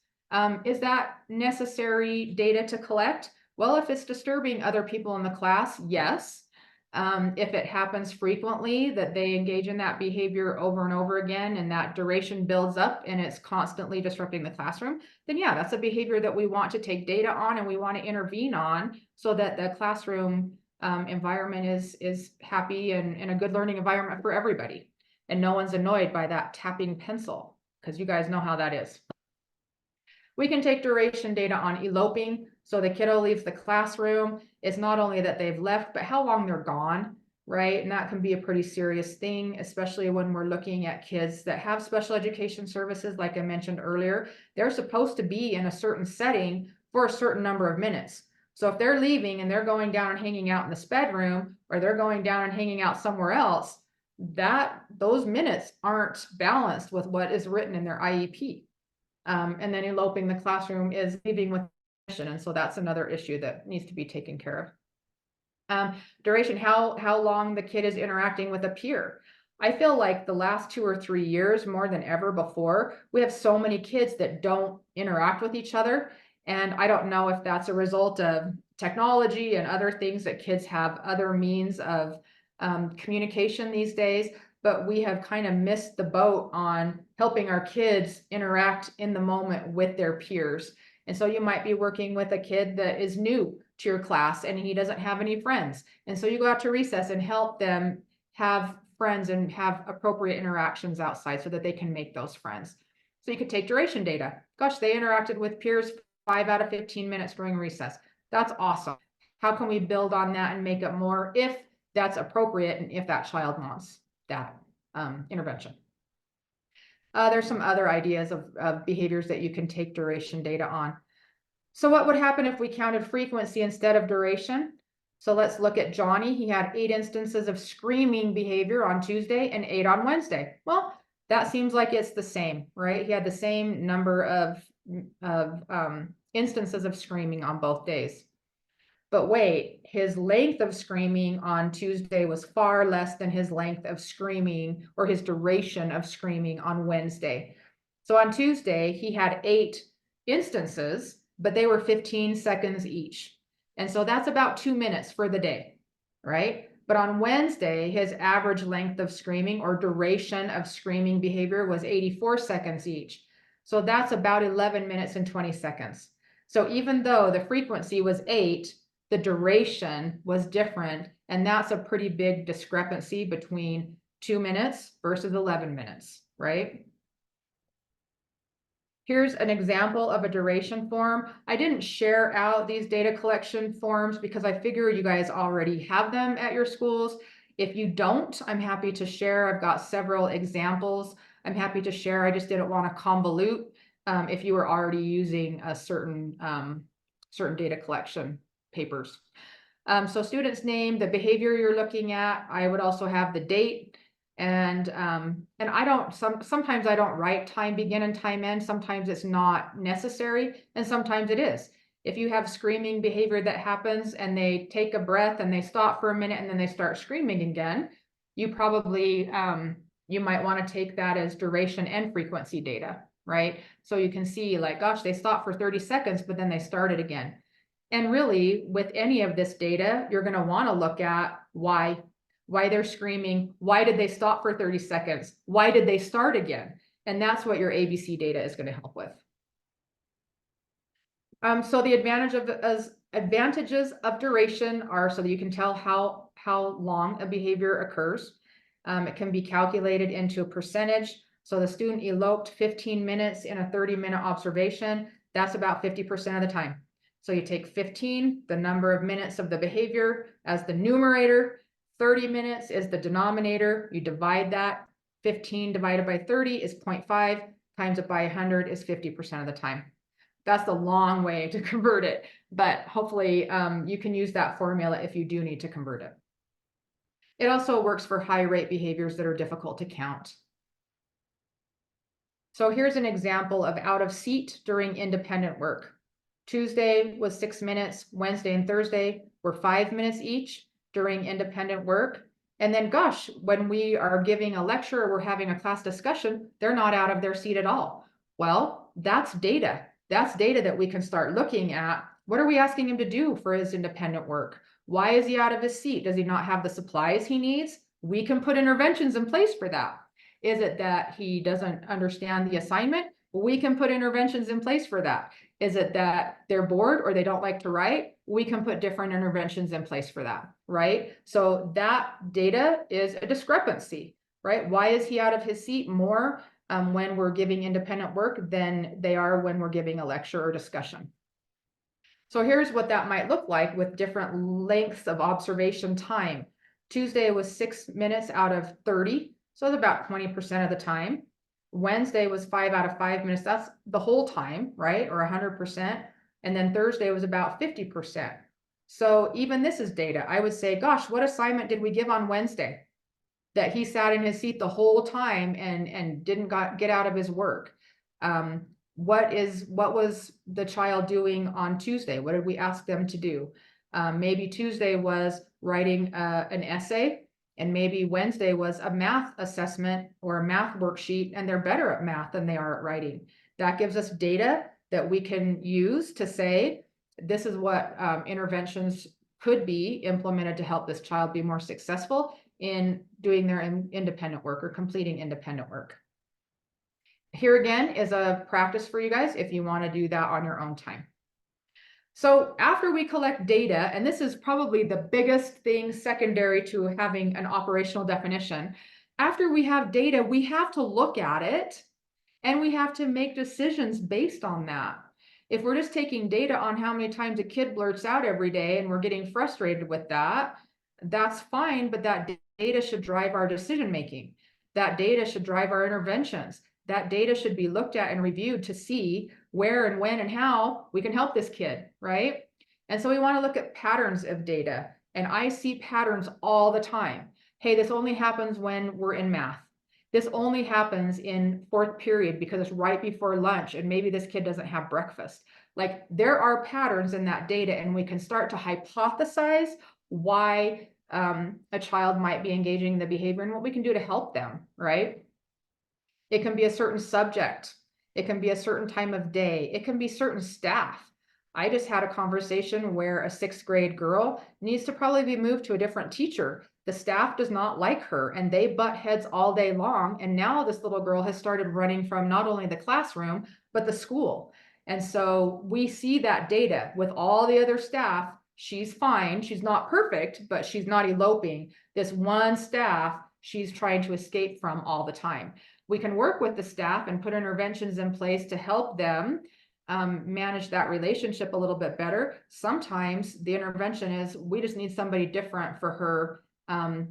Is that necessary data to collect? Well, if it's disturbing other people in the class, yes. If it happens frequently that they engage in that behavior over and over again, and that duration builds up and it's constantly disrupting the classroom, then yeah, that's a behavior that we want to take data on and we want to intervene on so that the classroom environment is happy and a good learning environment for everybody. And no one's annoyed by that tapping pencil, because you guys know how that is. We can take duration data on eloping. So the kiddo leaves the classroom. It's not only that they've left, but how long they're gone, right? And that can be a pretty serious thing, especially when we're looking at kids that have special education services. Like I mentioned earlier, they're supposed to be in a certain setting for a certain number of minutes. So if they're leaving and they're going down and hanging out in the sped room, or they're going down and hanging out somewhere else, those minutes aren't balanced with what is written in their IEP. And then eloping the classroom is leaving with permission, and so that's another issue that needs to be taken care of. Duration, how long the kid is interacting with a peer. I feel like the last 2 or 3 years, more than ever before, we have so many kids that don't interact with each other. And I don't know if that's a result of technology and other things, that kids have other means of communication these days, but we have kind of missed the boat on helping our kids interact in the moment with their peers. And so you might be working with a kid that is new to your class and he doesn't have any friends. And so you go out to recess and help them have friends and have appropriate interactions outside so that they can make those friends. So you could take duration data. Gosh, they interacted with peers 5 out of 15 minutes during recess. That's awesome. How can we build on that and make it more, if that's appropriate and if that child wants that intervention? There's some other ideas of behaviors that you can take duration data on. So what would happen if we counted frequency instead of duration? So let's look at Johnny. He had 8 instances of screaming behavior on Tuesday and 8 on Wednesday. Well, that seems like it's the same, right? He had the same number of instances of screaming on both days. But wait, his length of screaming on Tuesday was far less than his length of screaming, or his duration of screaming, on Wednesday. So on Tuesday, he had 8 instances, but they were 15 seconds each. And so that's about 2 minutes for the day, right? But on Wednesday, his average length of screaming, or duration of screaming behavior, was 84 seconds each. So that's about 11 minutes and 20 seconds. So even though the frequency was 8, the duration was different, and that's a pretty big discrepancy between 2 minutes versus 11 minutes, right? Here's an example of a duration form. I didn't share out these data collection forms because I figure you guys already have them at your schools. If you don't, I'm happy to share. I've got several examples I'm happy to share. I just didn't want to convolute if you were already using a certain data collection papers. So student's name, the behavior you're looking at. I would also have the date, and I don't, sometimes I don't write time begin and time end. Sometimes it's not necessary, and sometimes it is. If you have screaming behavior that happens and they take a breath and they stop for a minute and then they start screaming again, you probably you might want to take that as duration and frequency data, right? So you can see, like, gosh, they stopped for 30 seconds, but then they started again. And really, with any of this data, you're going to want to look at why they're screaming. Why did they stop for 30 seconds? Why did they start again? And that's what your ABC data is going to help with. So the advantage advantages of duration are so that you can tell how long a behavior occurs. It can be calculated into a percentage. So the student eloped 15 minutes in a 30-minute observation. That's about 50% of the time. So you take 15, the number of minutes of the behavior, as the numerator, 30 minutes is the denominator. You divide that. 15 divided by 30 is 0.5, times it by 100 is 50% of the time. That's the long way to convert it, but hopefully you can use that formula if you do need to convert it. It also works for high rate behaviors that are difficult to count. So here's an example of out of seat during independent work. Tuesday was 6 minutes, Wednesday and Thursday were 5 minutes each during independent work. And then gosh, when we are giving a lecture or we're having a class discussion, they're not out of their seat at all. Well, that's data. That's data that we can start looking at. What are we asking him to do for his independent work? Why is he out of his seat? Does he not have the supplies he needs? We can put interventions in place for that. Is it that he doesn't understand the assignment? We can put interventions in place for that. Is it that they're bored or they don't like to write? We can put different interventions in place for that, right? So that data is a discrepancy, right? Why is he out of his seat more when we're giving independent work than they are when we're giving a lecture or discussion? So here's what that might look like with different lengths of observation time. Tuesday was 6 minutes out of 30. So it's about 20% of the time. Wednesday was 5 out of 5 minutes. That's the whole time, right? Or 100%. And then Thursday was about 50%. So even this is data. I would say, gosh, what assignment did we give on Wednesday that he sat in his seat the whole time and didn't get out of his work? What was the child doing on Tuesday? What did we ask them to do? Maybe Tuesday was writing an essay, and maybe Wednesday was a math assessment or a math worksheet, and they're better at math than they are at writing. That gives us data that we can use to say, this is what interventions could be implemented to help this child be more successful in doing their independent work or completing independent work. Here again is a practice for you guys if you want to do that on your own time. So after we collect data, and this is probably the biggest thing secondary to having an operational definition, after we have data, we have to look at it and we have to make decisions based on that. If we're just taking data on how many times a kid blurts out every day and we're getting frustrated with that, that's fine, but that data should drive our decision making. That data should drive our interventions. That data should be looked at and reviewed to see where and when and how we can help this kid, right? And so we want to look at patterns of data. And I see patterns all the time. Hey, this only happens when we're in math. This only happens in fourth period because it's right before lunch and maybe this kid doesn't have breakfast. Like there are patterns in that data and we can start to hypothesize why a child might be engaging in the behavior and what we can do to help them, right? It can be a certain subject. It can be a certain time of day. It can be certain staff. I just had a conversation where a 6th grade girl needs to probably be moved to a different teacher. The staff does not like her and they butt heads all day long. And now this little girl has started running from not only the classroom, but the school. And so we see that data with all the other staff. She's fine. She's not perfect, but she's not eloping. This one staff, she's trying to escape from all the time. We can work with the staff and put interventions in place to help them manage that relationship a little bit better. Sometimes the intervention is we just need somebody different for her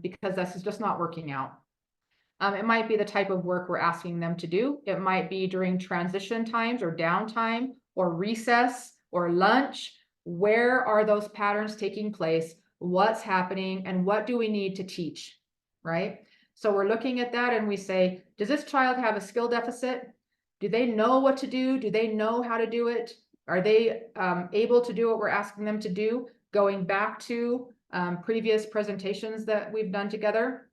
because this is just not working out. It might be the type of work we're asking them to do. It might be during transition times or downtime or recess or lunch. Where are those patterns taking place? What's happening? And what do we need to teach, right? So we're looking at that and we say, does this child have a skill deficit? Do they know what to do? Do they know how to do it? Are they able to do what we're asking them to do? Going back to previous presentations that we've done together.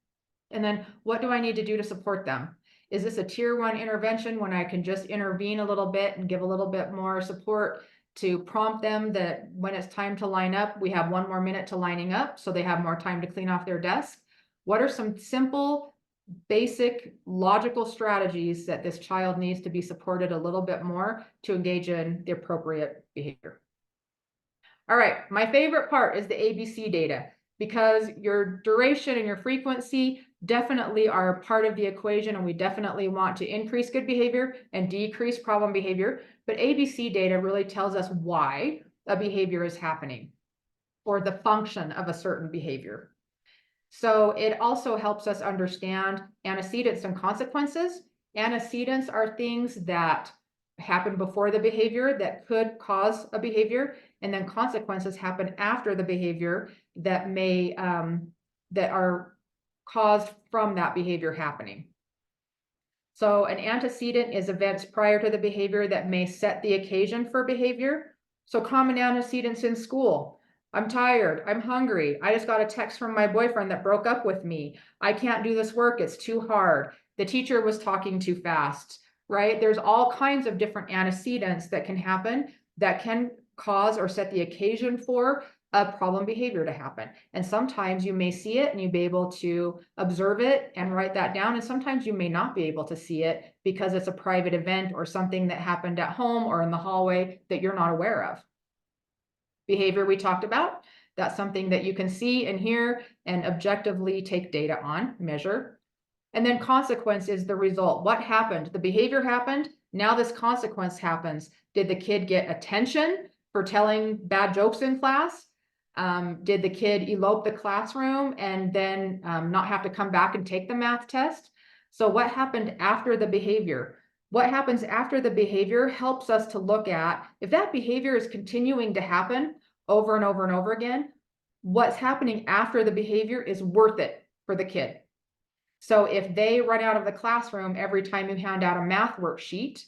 And then what do I need to do to support them? Is this a tier 1 intervention when I can just intervene a little bit and give a little bit more support to prompt them that when it's time to line up, we have 1 more minute to lining up so they have more time to clean off their desk? What are some simple, basic, logical strategies that this child needs to be supported a little bit more to engage in the appropriate behavior? All right, my favorite part is the ABC data, because your duration and your frequency definitely are part of the equation, and we definitely want to increase good behavior and decrease problem behavior. But ABC data really tells us why a behavior is happening or the function of a certain behavior. So it also helps us understand antecedents and consequences. Antecedents are things that happen before the behavior that could cause a behavior, and then consequences happen after the behavior that may that are caused from that behavior happening. So an antecedent is events prior to the behavior that may set the occasion for behavior. So common antecedents in school. I'm tired, I'm hungry, I just got a text from my boyfriend that broke up with me. I can't do this work, it's too hard. The teacher was talking too fast, right? There's all kinds of different antecedents that can happen that can cause or set the occasion for a problem behavior to happen. And sometimes you may see it and you'll be able to observe it and write that down. And sometimes you may not be able to see it because it's a private event or something that happened at home or in the hallway that you're not aware of. Behavior we talked about, that's something that you can see and hear and objectively take data on, measure. And then consequence is the result. What happened? The behavior happened. Now this consequence happens. Did the kid get attention for telling bad jokes in class? Did the kid elope the classroom and then not have to come back and take the math test? So what happened after the behavior? What happens after the behavior helps us to look at if that behavior is continuing to happen over and over and over again, what's happening after the behavior is worth it for the kid. So if they run out of the classroom every time you hand out a math worksheet,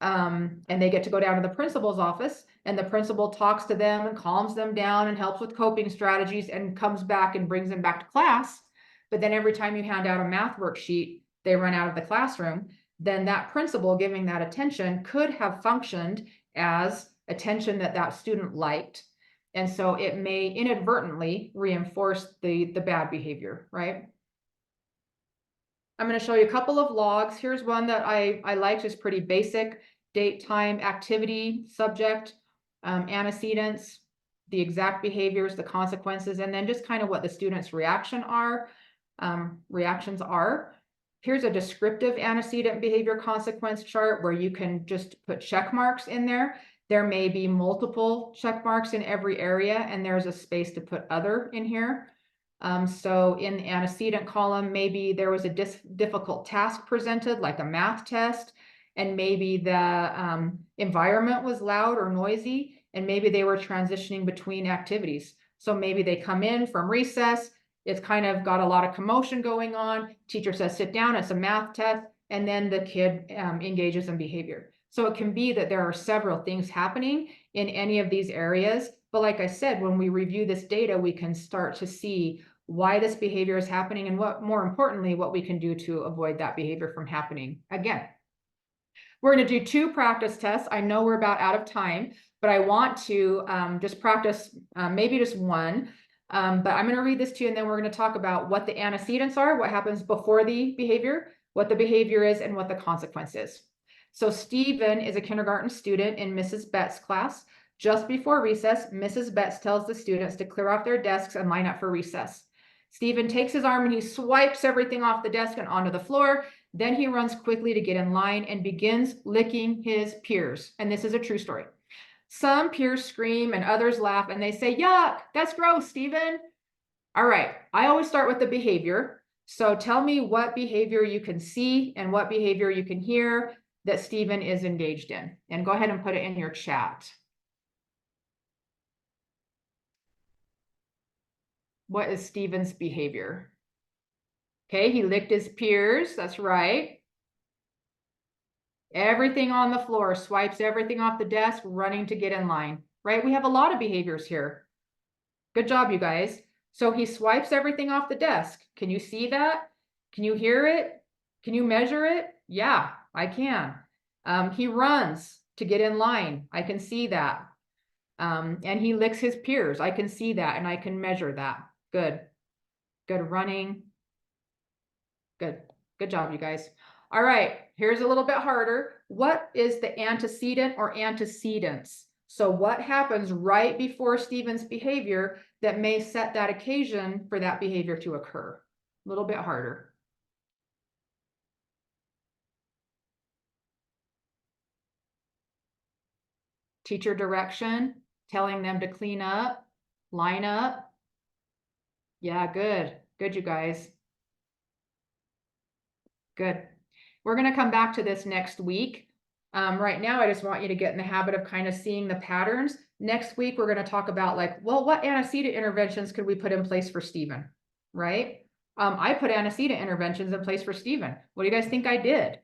and they get to go down to the principal's office, and the principal talks to them and calms them down and helps with coping strategies and comes back and brings them back to class, but then every time you hand out a math worksheet, they run out of the classroom, then that principal giving that attention could have functioned as attention that that student liked. And so it may inadvertently reinforce the bad behavior, right? I'm going to show you a couple of logs. Here's one that I liked, is pretty basic: date, time, activity, subject, antecedents, the exact behaviors, the consequences, and then just kind of what the student's reactions are. Here's a descriptive antecedent behavior consequence chart where you can just put check marks in there. There may be multiple check marks in every area, and there's a space to put other in here. So in the antecedent column, maybe there was a difficult task presented, like a math test, and maybe the environment was loud or noisy, and maybe they were transitioning between activities. So maybe they come in from recess, it's kind of got a lot of commotion going on, teacher says sit down, it's a math test, and then the kid engages in behavior. So it can be that there are several things happening in any of these areas. But like I said, when we review this data, we can start to see why this behavior is happening and, what more importantly, what we can do to avoid that behavior from happening again. We're going to do 2 practice tests. I know we're about out of time, but I want to just practice maybe just one. But I'm going to read this to you, and then we're going to talk about what the antecedents are, what happens before the behavior, what the behavior is, and what the consequence is. So Stephen is a kindergarten student in Mrs. Betts' class. Just before recess, Mrs. Betts tells the students to clear off their desks and line up for recess. Stephen takes his arm and he swipes everything off the desk and onto the floor. Then he runs quickly to get in line and begins licking his peers. And this is a true story. Some peers scream and others laugh and they say, "Yuck, that's gross, Stephen." All right, I always start with the behavior. So tell me what behavior you can see and what behavior you can hear that Stephen is engaged in. And go ahead and put it in your chat. What is Stephen's behavior? Okay, he licked his peers, that's right. Everything on the floor, swipes everything off the desk, running to get in line, right? We have a lot of behaviors here. Good job, you guys. So he swipes everything off the desk. Can you see that? Can you hear it? Can you measure it? Yeah, I can. He runs to get in line. I can see that. And he licks his peers. I can see that and I can measure that. Good. Good running. Good. Good job, you guys. All right, here's a little bit harder. What is the antecedent or antecedents? So what happens right before Stephen's behavior that may set that occasion for that behavior to occur? A little bit harder. Teacher direction, telling them to clean up, line up. Yeah, good. Good, you guys. Good. We're going to come back to this next week. Right now, I just want you to get in the habit of kind of seeing the patterns. Next week, we're going to talk about like, well, what antecedent interventions could we put in place for Stephen, right? I put antecedent interventions in place for Stephen. What do you guys think I did?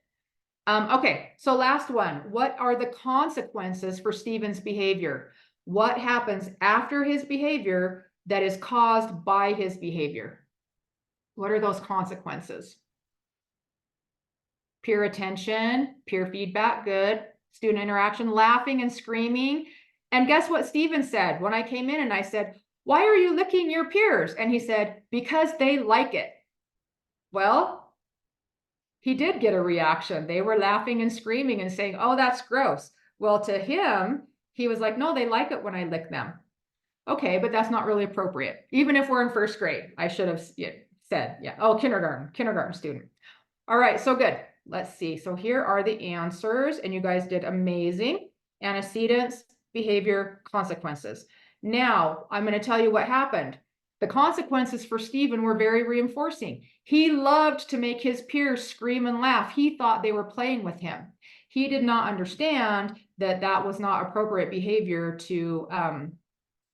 Okay, so last one. What are the consequences for Stephen's behavior? What happens after his behavior that is caused by his behavior? What are those consequences? Peer attention, peer feedback, good. Student interaction, laughing and screaming. And guess what Stephen said when I came in and I said, why are you licking your peers? And he said, because they like it. Well, he did get a reaction. They were laughing and screaming and saying, oh, that's gross. Well, to him, he was like, no, they like it when I lick them. Okay, but that's not really appropriate. Even if we're in first grade, I should have said, yeah. Oh, kindergarten student. All right, so good. Let's see. So here are the answers, and you guys did amazing. Antecedents, behavior, consequences. Now, I'm going to tell you what happened. The consequences for Stephen were very reinforcing. He loved to make his peers scream and laugh. He thought they were playing with him. He did not understand that that was not appropriate behavior to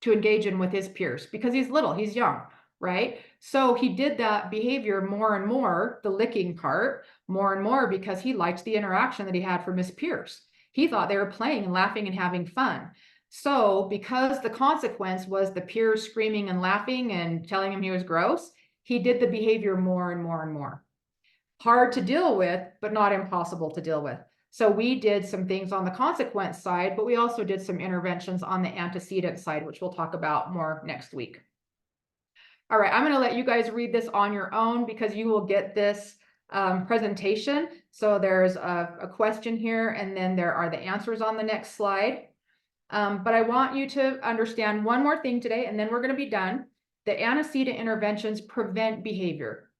engage in with his peers because he's little, he's young, right? So he did that behavior more and more, the licking part, more and more because he liked the interaction that he had from his peers. He thought they were playing and laughing and having fun. So because the consequence was the peers screaming and laughing and telling him he was gross, he did the behavior more and more and more. Hard to deal with, but not impossible to deal with. So we did some things on the consequence side, but we also did some interventions on the antecedent side, which we'll talk about more next week. All right, I'm going to let you guys read this on your own because you will get this presentation. So there's a question here, and then there are the answers on the next slide. But I want you to understand one more thing today, and then we're going to be done. The antecedent interventions prevent behavior.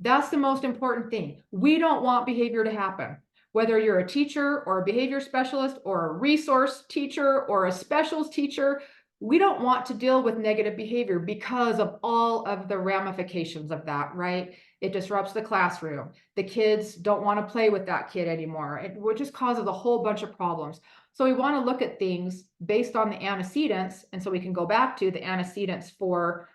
That's the most important thing. We don't want behavior to happen. Whether you're a teacher or a behavior specialist or a resource teacher or a specials teacher, we don't want to deal with negative behavior because of all of the ramifications of that, right? It disrupts the classroom. The kids don't want to play with that kid anymore. It just causes a whole bunch of problems. So we want to look at things based on the antecedents. And so we can go back to the antecedents for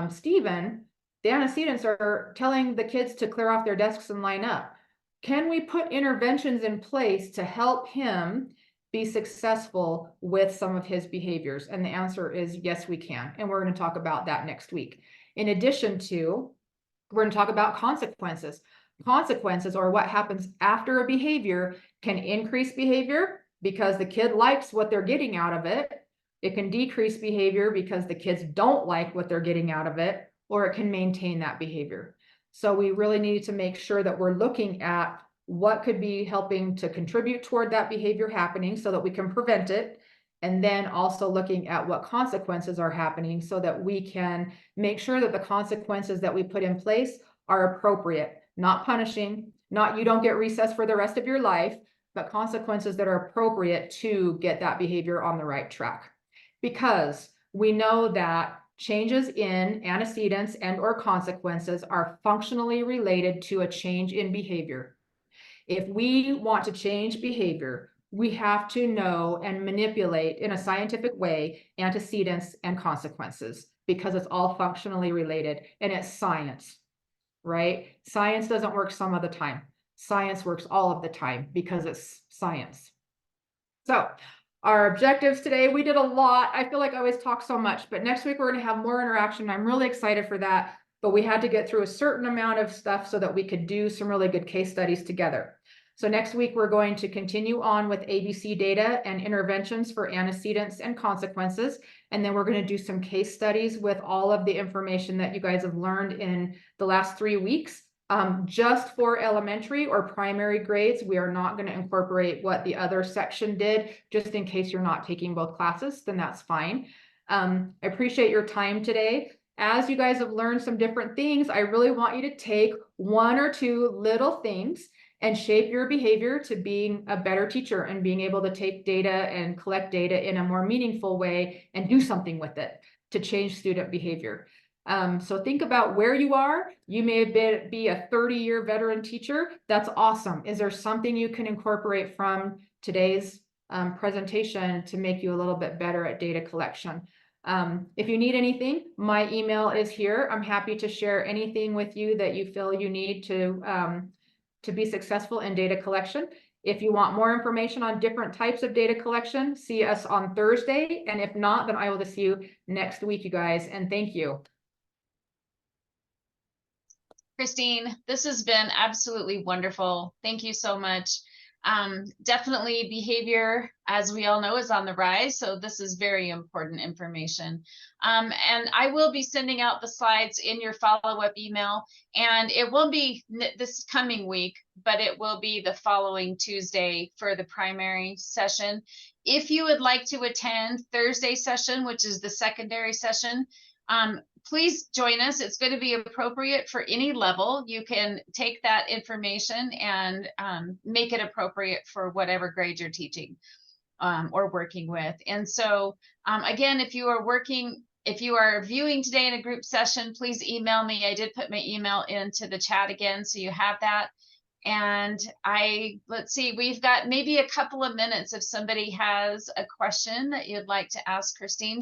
Stephen. The antecedents are telling the kids to clear off their desks and line up. Can we put interventions in place to help him be successful with some of his behaviors? And the answer is yes, we can. And we're going to talk about that next week. In addition to, we're going to talk about consequences. Consequences, or what happens after a behavior, can increase behavior because the kid likes what they're getting out of it. It can decrease behavior because the kids don't like what they're getting out of it, or it can maintain that behavior. So we really need to make sure that we're looking at what could be helping to contribute toward that behavior happening so that we can prevent it. And then also looking at what consequences are happening so that we can make sure that the consequences that we put in place are appropriate, not punishing, not you don't get recess for the rest of your life, but consequences that are appropriate to get that behavior on the right track. Because we know that changes in antecedents and or consequences are functionally related to a change in behavior. If we want to change behavior, we have to know and manipulate in a scientific way antecedents and consequences because it's all functionally related and it's science, right? Science doesn't work some of the time. Science works all of the time because it's science. So our objectives today, we did a lot. I feel like I always talk so much, but next week we're going to have more interaction. I'm really excited for that, but we had to get through a certain amount of stuff so that we could do some really good case studies together. So next week we're going to continue on with ABC data and interventions for antecedents and consequences. And then we're going to do some case studies with all of the information that you guys have learned in the last 3 weeks. Just for elementary or primary grades, we are not going to incorporate what the other section did, just in case you're not taking both classes, then that's fine. I appreciate your time today. As you guys have learned some different things, I really want you to take one or two little things and shape your behavior to being a better teacher and being able to take data and collect data in a more meaningful way and do something with it to change student behavior. So think about where you are. You may be a 30-year veteran teacher. That's awesome. Is there something you can incorporate from today's presentation to make you a little bit better at data collection? If you need anything, my email is here. I'm happy to share anything with you that you feel you need to be successful in data collection. If you want more information on different types of data collection, see us on Thursday. And if not, then I will just see you next week, you guys. And thank you. Christine, this has been absolutely wonderful. Thank you so much. Definitely behavior, as we all know, is on the rise. So this is very important information. And I will be sending out the slides in your follow-up email, and it will be this coming week, but it will be the following Tuesday for the primary session. If you would like to attend Thursday session, which is the secondary session, please join us. It's going to be appropriate for any level. You can take that information and make it appropriate for whatever grade you're teaching or working with. And so again, if you are viewing today in a group session, please email me. I did put my email into the chat again, so you have that. And let's see, we've got maybe a couple of minutes if somebody has a question that you'd like to ask Christine.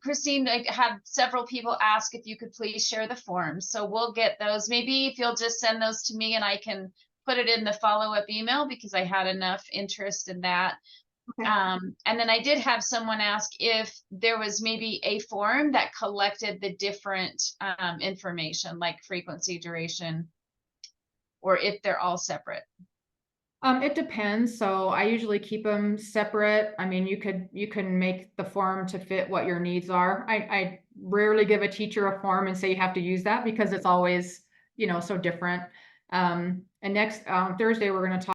Christine, I had several people ask if you could please share the forms. So we'll get those. Maybe if you'll just send those to me and I can put it in the follow-up email because I had enough interest in that. Okay. And then I did have someone ask if there was maybe a form that collected the different information like frequency, duration, or if they're all separate. It depends. So I usually keep them separate. I mean, you can make the form to fit what your needs are. I rarely give a teacher a form and say you have to use that because it's always, so different. And next Thursday, we're going to talk